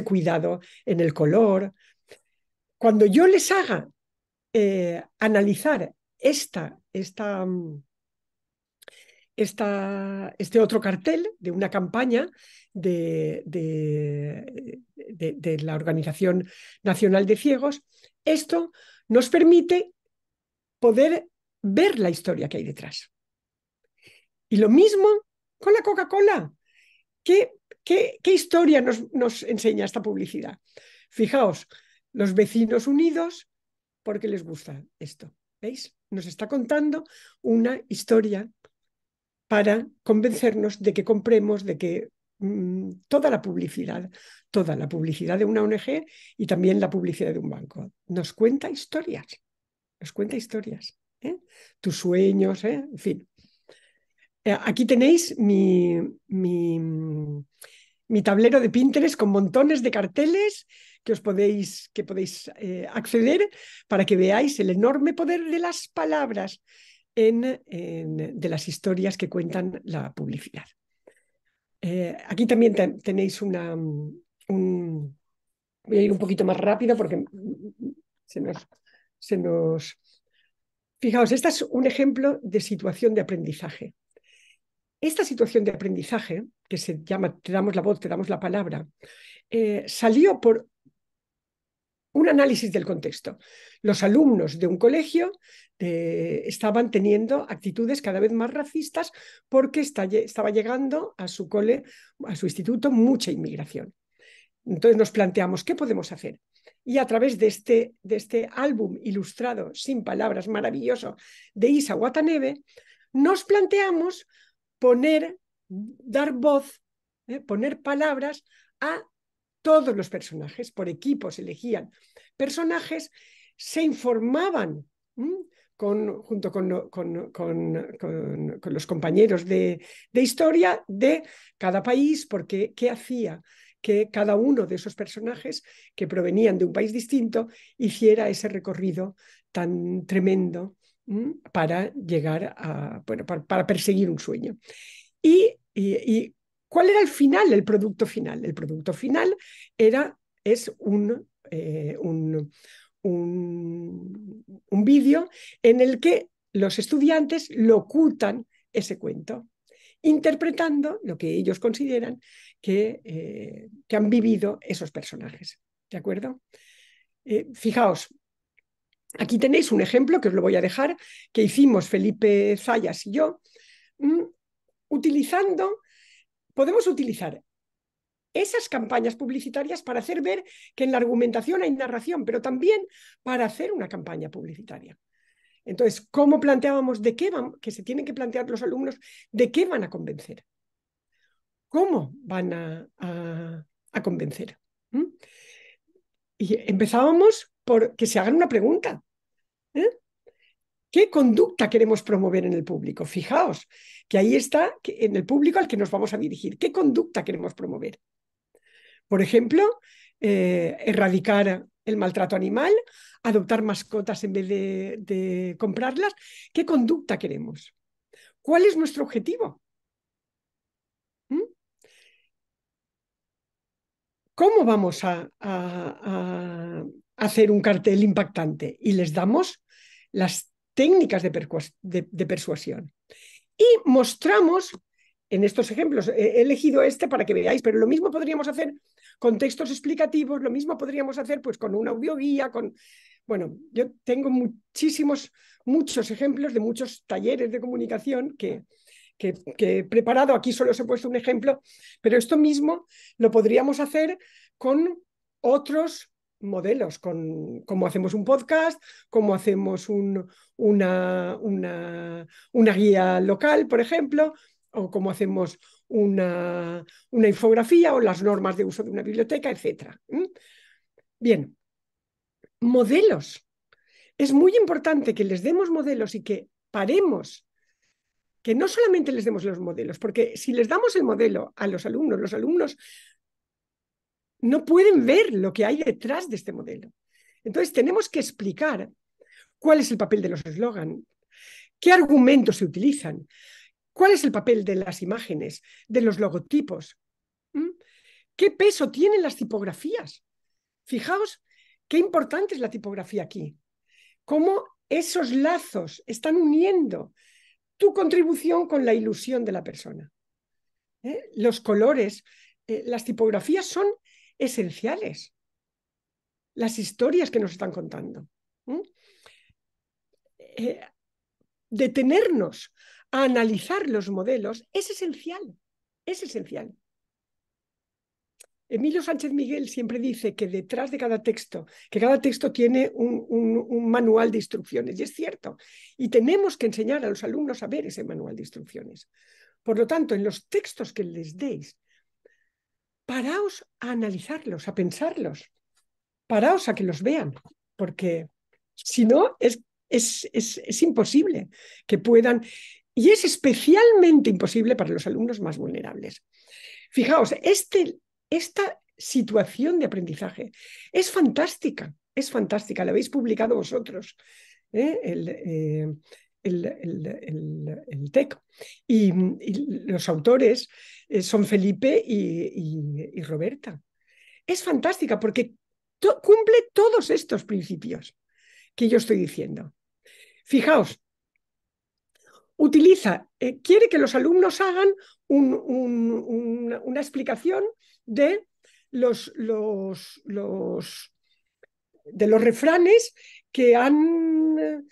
cuidado en el color. Cuando yo les haga analizar este otro cartel de una campaña de la Organización Nacional de Ciegos, esto nos permite poder ver la historia que hay detrás. Y lo mismo con la Coca-Cola. ¿Qué historia nos enseña esta publicidad? Fijaos, los vecinos unidos porque les gusta esto. ¿Veis? Nos está contando una historia para convencernos de que compremos, de que toda la publicidad de una ONG y también la publicidad de un banco nos cuenta historias, ¿eh? Tus sueños, en fin. Aquí tenéis mi tablero de Pinterest con montones de carteles que podéis acceder para que veáis el enorme poder de las palabras de las historias que cuentan la publicidad. Aquí también tenéis voy a ir un poquito más rápido porque Fijaos, este es un ejemplo de situación de aprendizaje. Esta situación de aprendizaje, que se llama te damos la voz, te damos la palabra, salió por un análisis del contexto. Los alumnos de un colegio estaban teniendo actitudes cada vez más racistas porque estaba llegando a su instituto, mucha inmigración. Entonces nos planteamos, ¿qué podemos hacer? Y a través de este álbum ilustrado sin palabras maravilloso de Isa Watanabe, nos planteamos dar voz, poner palabras a todos los personajes. Por equipos elegían personajes, se informaban junto con los compañeros de historia de cada país, porque qué hacía que cada uno de esos personajes que provenían de un país distinto hiciera ese recorrido tan tremendo para llegar a, bueno, para perseguir un sueño. Y ¿cuál era el final, el producto final? El producto final es un vídeo en el que los estudiantes locutan ese cuento, interpretando lo que ellos consideran que han vivido esos personajes. ¿De acuerdo? Fijaos, aquí tenéis un ejemplo que os lo voy a dejar, que hicimos Felipe Zayas y yo, podemos utilizar esas campañas publicitarias para hacer ver que en la argumentación hay narración, pero también para hacer una campaña publicitaria. Entonces, ¿cómo planteábamos que se tienen que plantear los alumnos de qué van a convencer? ¿Cómo van a convencer? Y empezábamos por que se hagan una pregunta. ¿Qué conducta queremos promover en el público? Fijaos que ahí está en el público al que nos vamos a dirigir. ¿Qué conducta queremos promover? Por ejemplo, erradicar el maltrato animal, adoptar mascotas en vez de comprarlas. ¿Qué conducta queremos? ¿Cuál es nuestro objetivo? ¿Cómo vamos a hacer un cartel impactante? Y les damos las técnicas de persuasión. Y mostramos, en estos ejemplos, he elegido este para que veáis, pero lo mismo podríamos hacer con textos explicativos, lo mismo podríamos hacer pues con una audioguía, bueno, yo tengo muchos ejemplos de muchos talleres de comunicación que he preparado. Aquí solo os he puesto un ejemplo, pero esto mismo lo podríamos hacer con otros modelos, cómo hacemos un podcast, cómo hacemos una guía local, por ejemplo, o cómo hacemos una infografía o las normas de uso de una biblioteca, etc. Bien, modelos. Es muy importante que les demos modelos y que paremos, que no solamente les demos los modelos, porque si les damos el modelo a los alumnos no pueden ver lo que hay detrás de este modelo. Entonces tenemos que explicar cuál es el papel de los eslogans, qué argumentos se utilizan, cuál es el papel de las imágenes, de los logotipos, qué peso tienen las tipografías. Fijaos qué importante es la tipografía aquí, cómo esos lazos están uniendo tu contribución con la ilusión de la persona. Los colores, las tipografías son esenciales. Las historias que nos están contando. Detenernos a analizar los modelos es esencial. Es esencial. Emilio Sánchez Miguel siempre dice que detrás de cada texto tiene un manual de instrucciones, y es cierto. Y tenemos que enseñar a los alumnos a ver ese manual de instrucciones. Por lo tanto, en los textos que les deis, paraos a analizarlos, a pensarlos, paraos a que los vean, porque si no es imposible que puedan, y es especialmente imposible para los alumnos más vulnerables. Fijaos, esta situación de aprendizaje es fantástica, la habéis publicado vosotros, el TEC, y los autores son Felipe y Roberta. Es fantástica porque cumple todos estos principios que yo estoy diciendo. Fijaos, quiere que los alumnos hagan una explicación de los refranes que han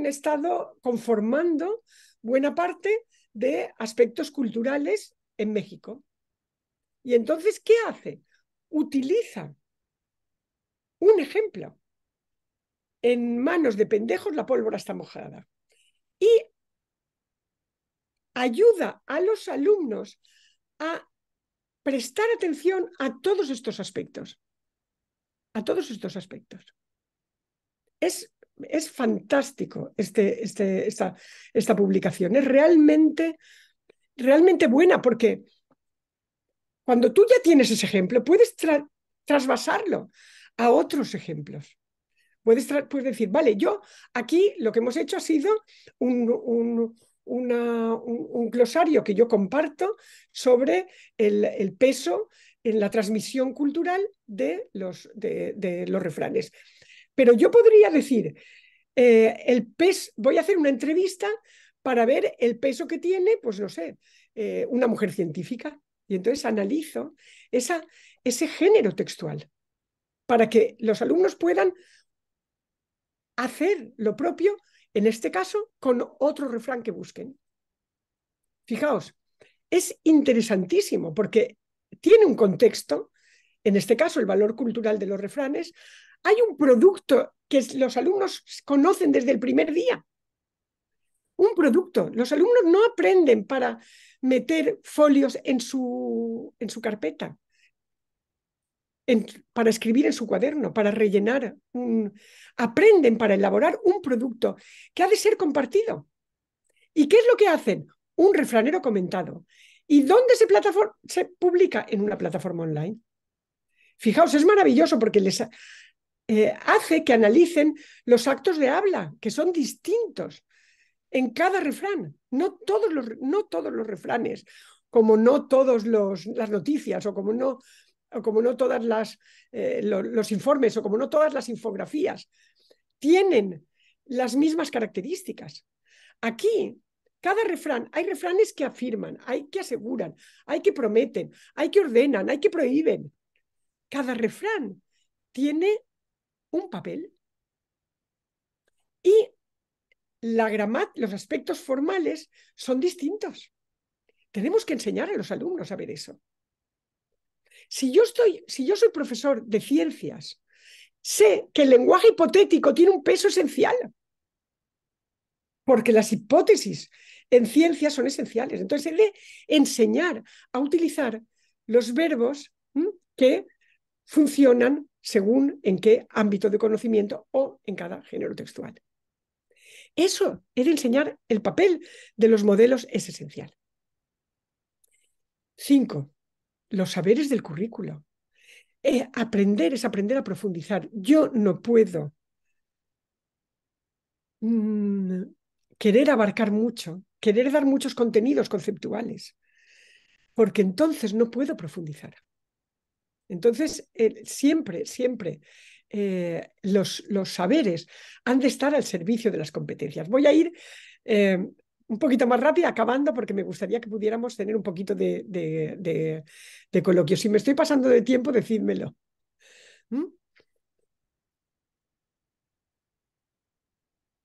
estado conformando buena parte de aspectos culturales en México. Y entonces, ¿qué hace? Utiliza un ejemplo. En manos de pendejos la pólvora está mojada. Y ayuda a los alumnos a prestar atención a todos estos aspectos. A todos estos aspectos. Es es fantástico esta publicación. Es realmente, realmente buena porque cuando tú ya tienes ese ejemplo, puedes trasvasarlo a otros ejemplos. Puedes decir, vale, yo aquí lo que hemos hecho ha sido un glosario que yo comparto sobre el peso en la transmisión cultural de los refranes. Pero yo podría decir, voy a hacer una entrevista para ver el peso que tiene, pues no sé, una mujer científica. Y entonces analizo ese género textual para que los alumnos puedan hacer lo propio, en este caso, con otro refrán que busquen. Fijaos, es interesantísimo porque tiene un contexto, en este caso el valor cultural de los refranes. Hay un producto que los alumnos conocen desde el primer día. Un producto. Los alumnos no aprenden para meter folios en su carpeta, para escribir en su cuaderno, para rellenar. Aprenden para elaborar un producto que ha de ser compartido. ¿Y qué es lo que hacen? Un refranero comentado. ¿Y dónde se publica? En una plataforma online. Fijaos, es maravilloso porque les hace que analicen los actos de habla, que son distintos en cada refrán. No todos los refranes, como no todas las noticias, o como no todas los informes, o como no todas las infografías, tienen las mismas características. Aquí, cada refrán, hay refranes que afirman, hay que aseguran, hay que prometen, hay que ordenan, hay que prohíben. Cada refrán tiene un papel y los aspectos formales son distintos. Tenemos que enseñar a los alumnos a ver eso. Si yo soy profesor de ciencias, sé que el lenguaje hipotético tiene un peso esencial, porque las hipótesis en ciencias son esenciales. Entonces he de enseñar a utilizar los verbos que funcionan según en qué ámbito de conocimiento o en cada género textual. Eso, he de enseñar el papel de los modelos, es esencial. 5. Los saberes del currículo. Aprender es aprender a profundizar. Yo no puedo querer abarcar mucho, querer dar muchos contenidos conceptuales, porque entonces no puedo profundizar. Entonces, siempre los saberes han de estar al servicio de las competencias. Voy a ir un poquito más rápido, acabando, porque me gustaría que pudiéramos tener un poquito de coloquio. Si me estoy pasando de tiempo, decídmelo.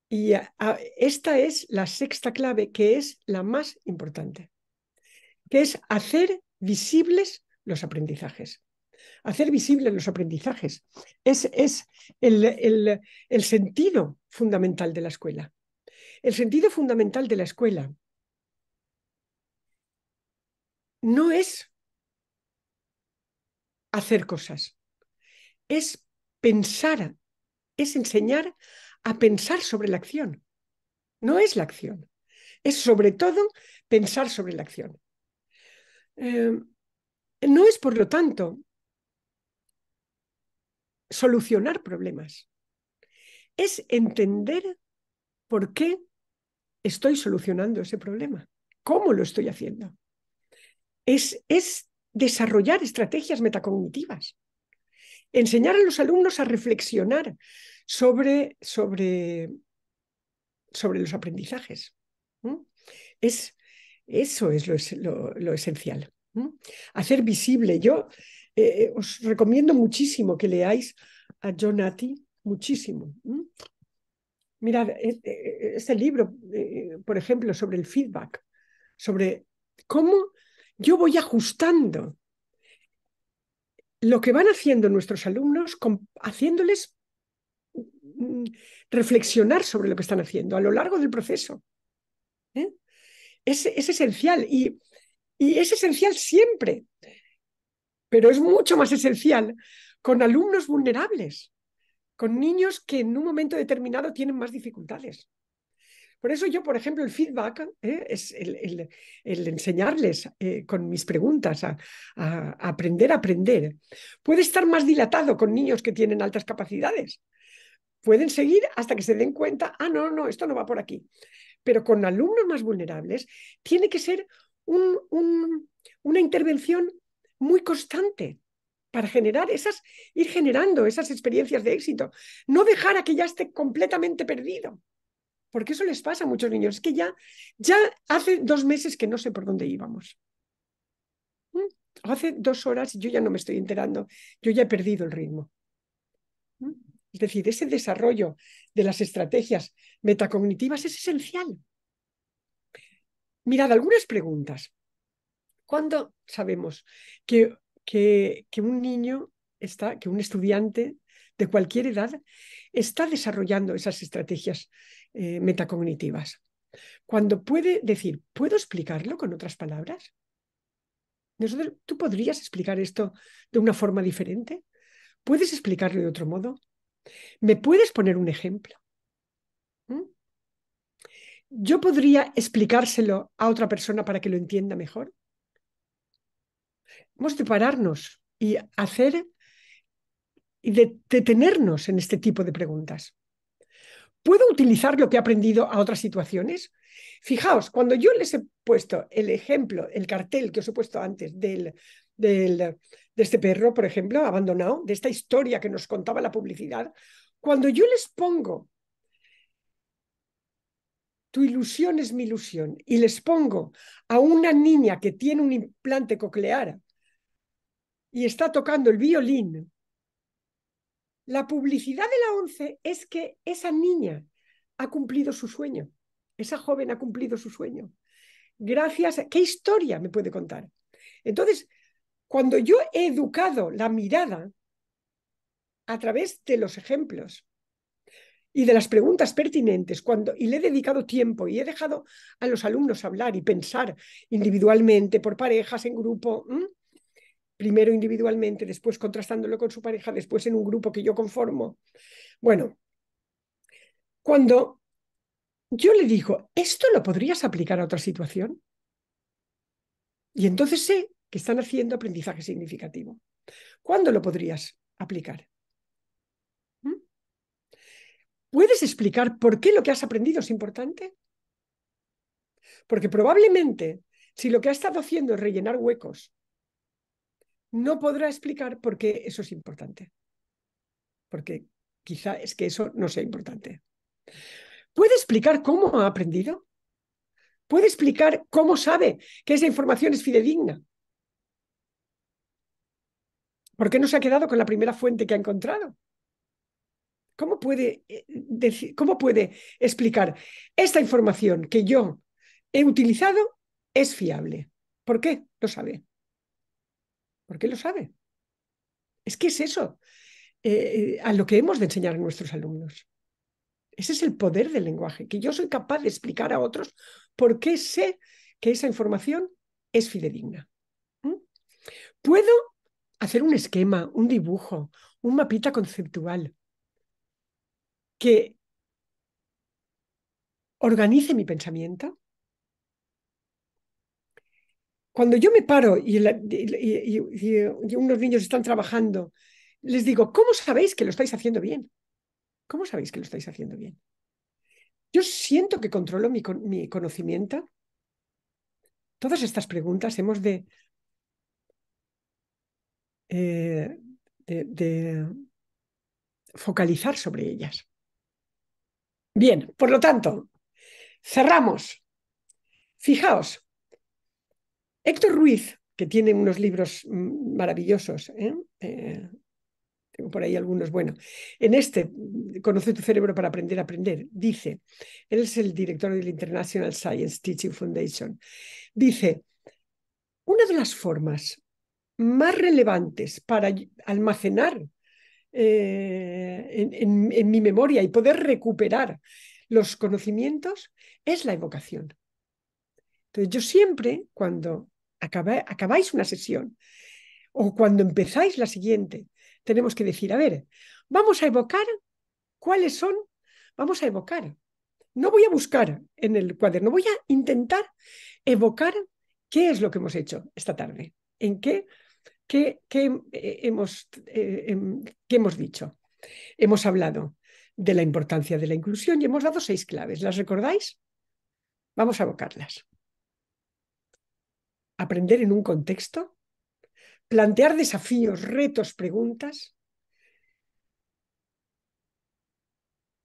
Y esta es la sexta clave, que es la más importante, que es hacer visibles los aprendizajes. Hacer visibles los aprendizajes es el sentido fundamental de la escuela. El sentido fundamental de la escuela no es hacer cosas, es pensar, es enseñar a pensar sobre la acción. No es la acción, es sobre todo pensar sobre la acción. No es, por lo tanto, solucionar problemas. Es entender por qué estoy solucionando ese problema, cómo lo estoy haciendo. Es desarrollar estrategias metacognitivas. Enseñar a los alumnos a reflexionar sobre los aprendizajes. Eso es lo esencial. Hacer visible. Yo os recomiendo muchísimo que leáis a John Hattie, muchísimo. Mirad, este libro, por ejemplo, sobre el feedback, sobre cómo yo voy ajustando lo que van haciendo nuestros alumnos, haciéndoles reflexionar sobre lo que están haciendo a lo largo del proceso. Es esencial y es esencial siempre, pero es mucho más esencial con alumnos vulnerables, con niños que en un momento determinado tienen más dificultades. Por eso yo, por ejemplo, el feedback es el enseñarles con mis preguntas a aprender a aprender. Puede estar más dilatado con niños que tienen altas capacidades. Pueden seguir hasta que se den cuenta, no, esto no va por aquí. Pero con alumnos más vulnerables tiene que ser una intervención muy constante para ir generando esas experiencias de éxito. No dejar a que ya esté completamente perdido. Porque eso les pasa a muchos niños. Es que ya hace 2 meses que no sé por dónde íbamos. Hace 2 horas y yo ya no me estoy enterando. Yo ya he perdido el ritmo. Es decir, ese desarrollo de las estrategias metacognitivas es esencial. Mirad, algunas preguntas. ¿Cuándo sabemos que un niño que un estudiante de cualquier edad está desarrollando esas estrategias metacognitivas? Cuando puede decir, ¿puedo explicarlo con otras palabras? ¿Tú podrías explicar esto de una forma diferente? ¿Puedes explicarlo de otro modo? ¿Me puedes poner un ejemplo? ¿Yo podría explicárselo a otra persona para que lo entienda mejor? Hemos de pararnos y detenernos en este tipo de preguntas. ¿Puedo utilizar lo que he aprendido a otras situaciones? Fijaos, cuando yo les he puesto el ejemplo, el cartel que os he puesto antes de este perro, por ejemplo, abandonado, de esta historia que nos contaba la publicidad, cuando yo les pongo tu ilusión es mi ilusión y les pongo a una niña que tiene un implante coclear y está tocando el violín, la publicidad de la ONCE es que esa niña ha cumplido su sueño, esa joven ha cumplido su sueño. Gracias a... ¿Qué historia me puede contar? Entonces, cuando yo he educado la mirada a través de los ejemplos y de las preguntas pertinentes, y le he dedicado tiempo y he dejado a los alumnos hablar y pensar individualmente, por parejas, en grupo, primero individualmente, después contrastándolo con su pareja, después en un grupo que yo conformo. Bueno, cuando yo le digo, ¿esto lo podrías aplicar a otra situación? Y entonces sé que están haciendo aprendizaje significativo. ¿Cuándo lo podrías aplicar? ¿Puedes explicar por qué lo que has aprendido es importante? Porque probablemente, si lo que ha estado haciendo es rellenar huecos, no podrá explicar por qué eso es importante. Porque quizá es que eso no sea importante. ¿Puede explicar cómo ha aprendido? ¿Puede explicar cómo sabe que esa información es fidedigna? ¿Por qué no se ha quedado con la primera fuente que ha encontrado? ¿Cómo puede explicar esta información que yo he utilizado es fiable? ¿Por qué? Lo sabe. ¿Por qué lo sabe? Es que es eso a lo que hemos de enseñar a nuestros alumnos. Ese es el poder del lenguaje, que yo soy capaz de explicar a otros por qué sé que esa información es fidedigna. Puedo hacer un esquema, un dibujo, un mapita conceptual que organice mi pensamiento. Cuando yo me paro y unos niños están trabajando, les digo, ¿cómo sabéis que lo estáis haciendo bien? ¿Cómo sabéis que lo estáis haciendo bien? Yo siento que controlo mi conocimiento. Todas estas preguntas hemos de focalizar sobre ellas. Bien, por lo tanto, cerramos. Fijaos, Héctor Ruiz, que tiene unos libros maravillosos, tengo por ahí algunos, bueno, en Conoce tu cerebro para aprender a aprender, dice, él es el director del International Science Teaching Foundation, dice, una de las formas más relevantes para almacenar en mi memoria y poder recuperar los conocimientos es la evocación. Entonces yo siempre, cuando acabáis una sesión o cuando empezáis la siguiente, tenemos que decir, a ver, vamos a evocar ¿Cuáles son? Vamos a evocar. No voy a buscar en el cuaderno, voy a intentar evocar qué es lo que hemos hecho esta tarde, en qué hemos dicho. Hemos hablado de la importancia de la inclusión y hemos dado 6 claves. ¿Las recordáis? Vamos a evocarlas. Aprender en un contexto, plantear desafíos, retos, preguntas.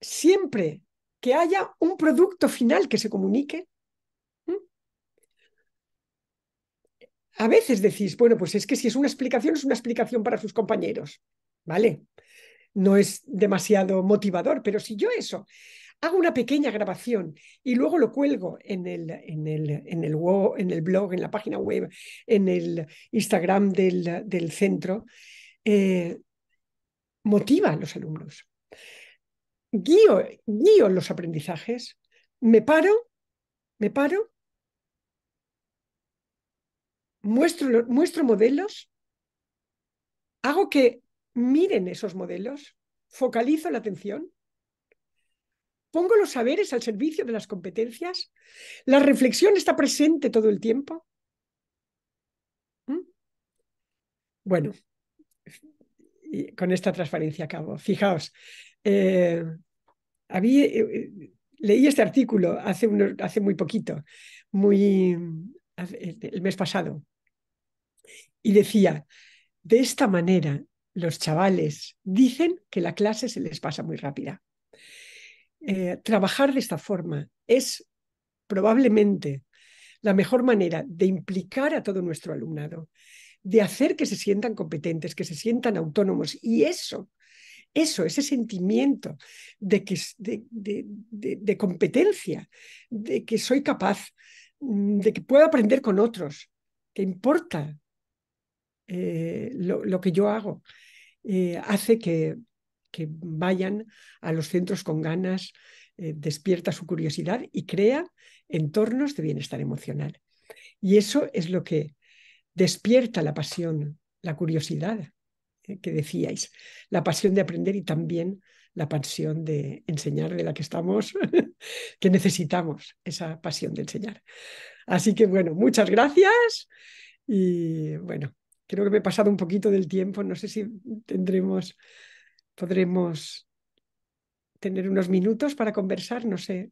Siempre que haya un producto final que se comunique. A veces decís, bueno, pues es que si es una explicación para sus compañeros, ¿vale? No es demasiado motivador, pero si yo eso hago una pequeña grabación y luego lo cuelgo en el blog, en la página web, en el Instagram del centro, motiva a los alumnos. Guío los aprendizajes, me paro, muestro modelos, hago que miren esos modelos, focalizo la atención, pongo los saberes al servicio de las competencias, la reflexión está presente todo el tiempo. Bueno, y con esta transparencia acabo. Fijaos, leí este artículo hace muy poquito, el mes pasado, y decía, de esta manera los chavales dicen que la clase se les pasa muy rápida. Trabajar de esta forma es probablemente la mejor manera de implicar a todo nuestro alumnado, de hacer que se sientan competentes, que se sientan autónomos, y ese sentimiento de competencia, de que soy capaz, de que puedo aprender con otros, que importa lo que yo hago, hace que vayan a los centros con ganas, despierta su curiosidad y crea entornos de bienestar emocional. Y eso es lo que despierta la pasión, la curiosidad que decíais, la pasión de aprender y también la pasión de enseñar, de la que estamos, que necesitamos esa pasión de enseñar. Así que bueno, muchas gracias y bueno, creo que me he pasado un poquito del tiempo, no sé si podremos tener unos minutos para conversar, no sé.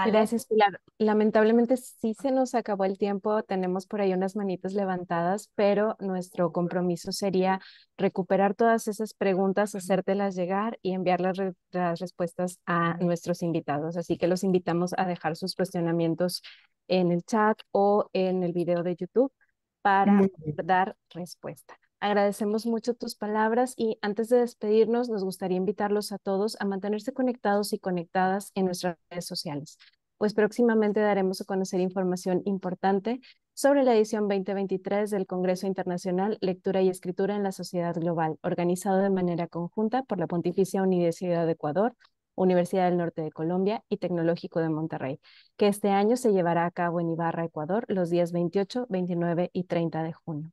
Gracias, Pilar. Lamentablemente sí se nos acabó el tiempo, tenemos por ahí unas manitas levantadas, pero nuestro compromiso sería recuperar todas esas preguntas, hacértelas llegar y enviar las respuestas a nuestros invitados. Así que los invitamos a dejar sus cuestionamientos en el chat o en el video de YouTube para dar respuesta. Agradecemos mucho tus palabras y antes de despedirnos nos gustaría invitarlos a todos a mantenerse conectados y conectadas en nuestras redes sociales, pues próximamente daremos a conocer información importante sobre la edición 2023 del Congreso Internacional Lectura y Escritura en la Sociedad Global, organizado de manera conjunta por la Pontificia Universidad de Ecuador, Universidad del Norte de Colombia y Tecnológico de Monterrey, que este año se llevará a cabo en Ibarra, Ecuador, los días 28, 29 y 30 de junio.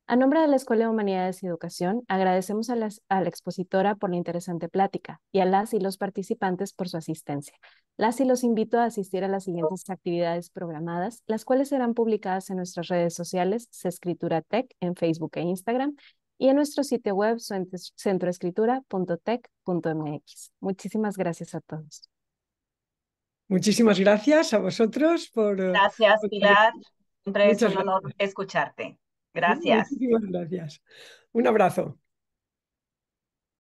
A nombre de la Escuela de Humanidades y Educación, agradecemos a la expositora por la interesante plática y a las y los participantes por su asistencia. Las y los invito a asistir a las siguientes actividades programadas, las cuales serán publicadas en nuestras redes sociales, Cescritura Tech, en Facebook e Instagram, y en nuestro sitio web centroescritura.tech.mx. Muchísimas gracias a todos. Muchísimas gracias a vosotros por... Gracias, Pilar. Siempre es Muchas un honor gracias. escucharte. Gracias. Muchísimas gracias. Un abrazo.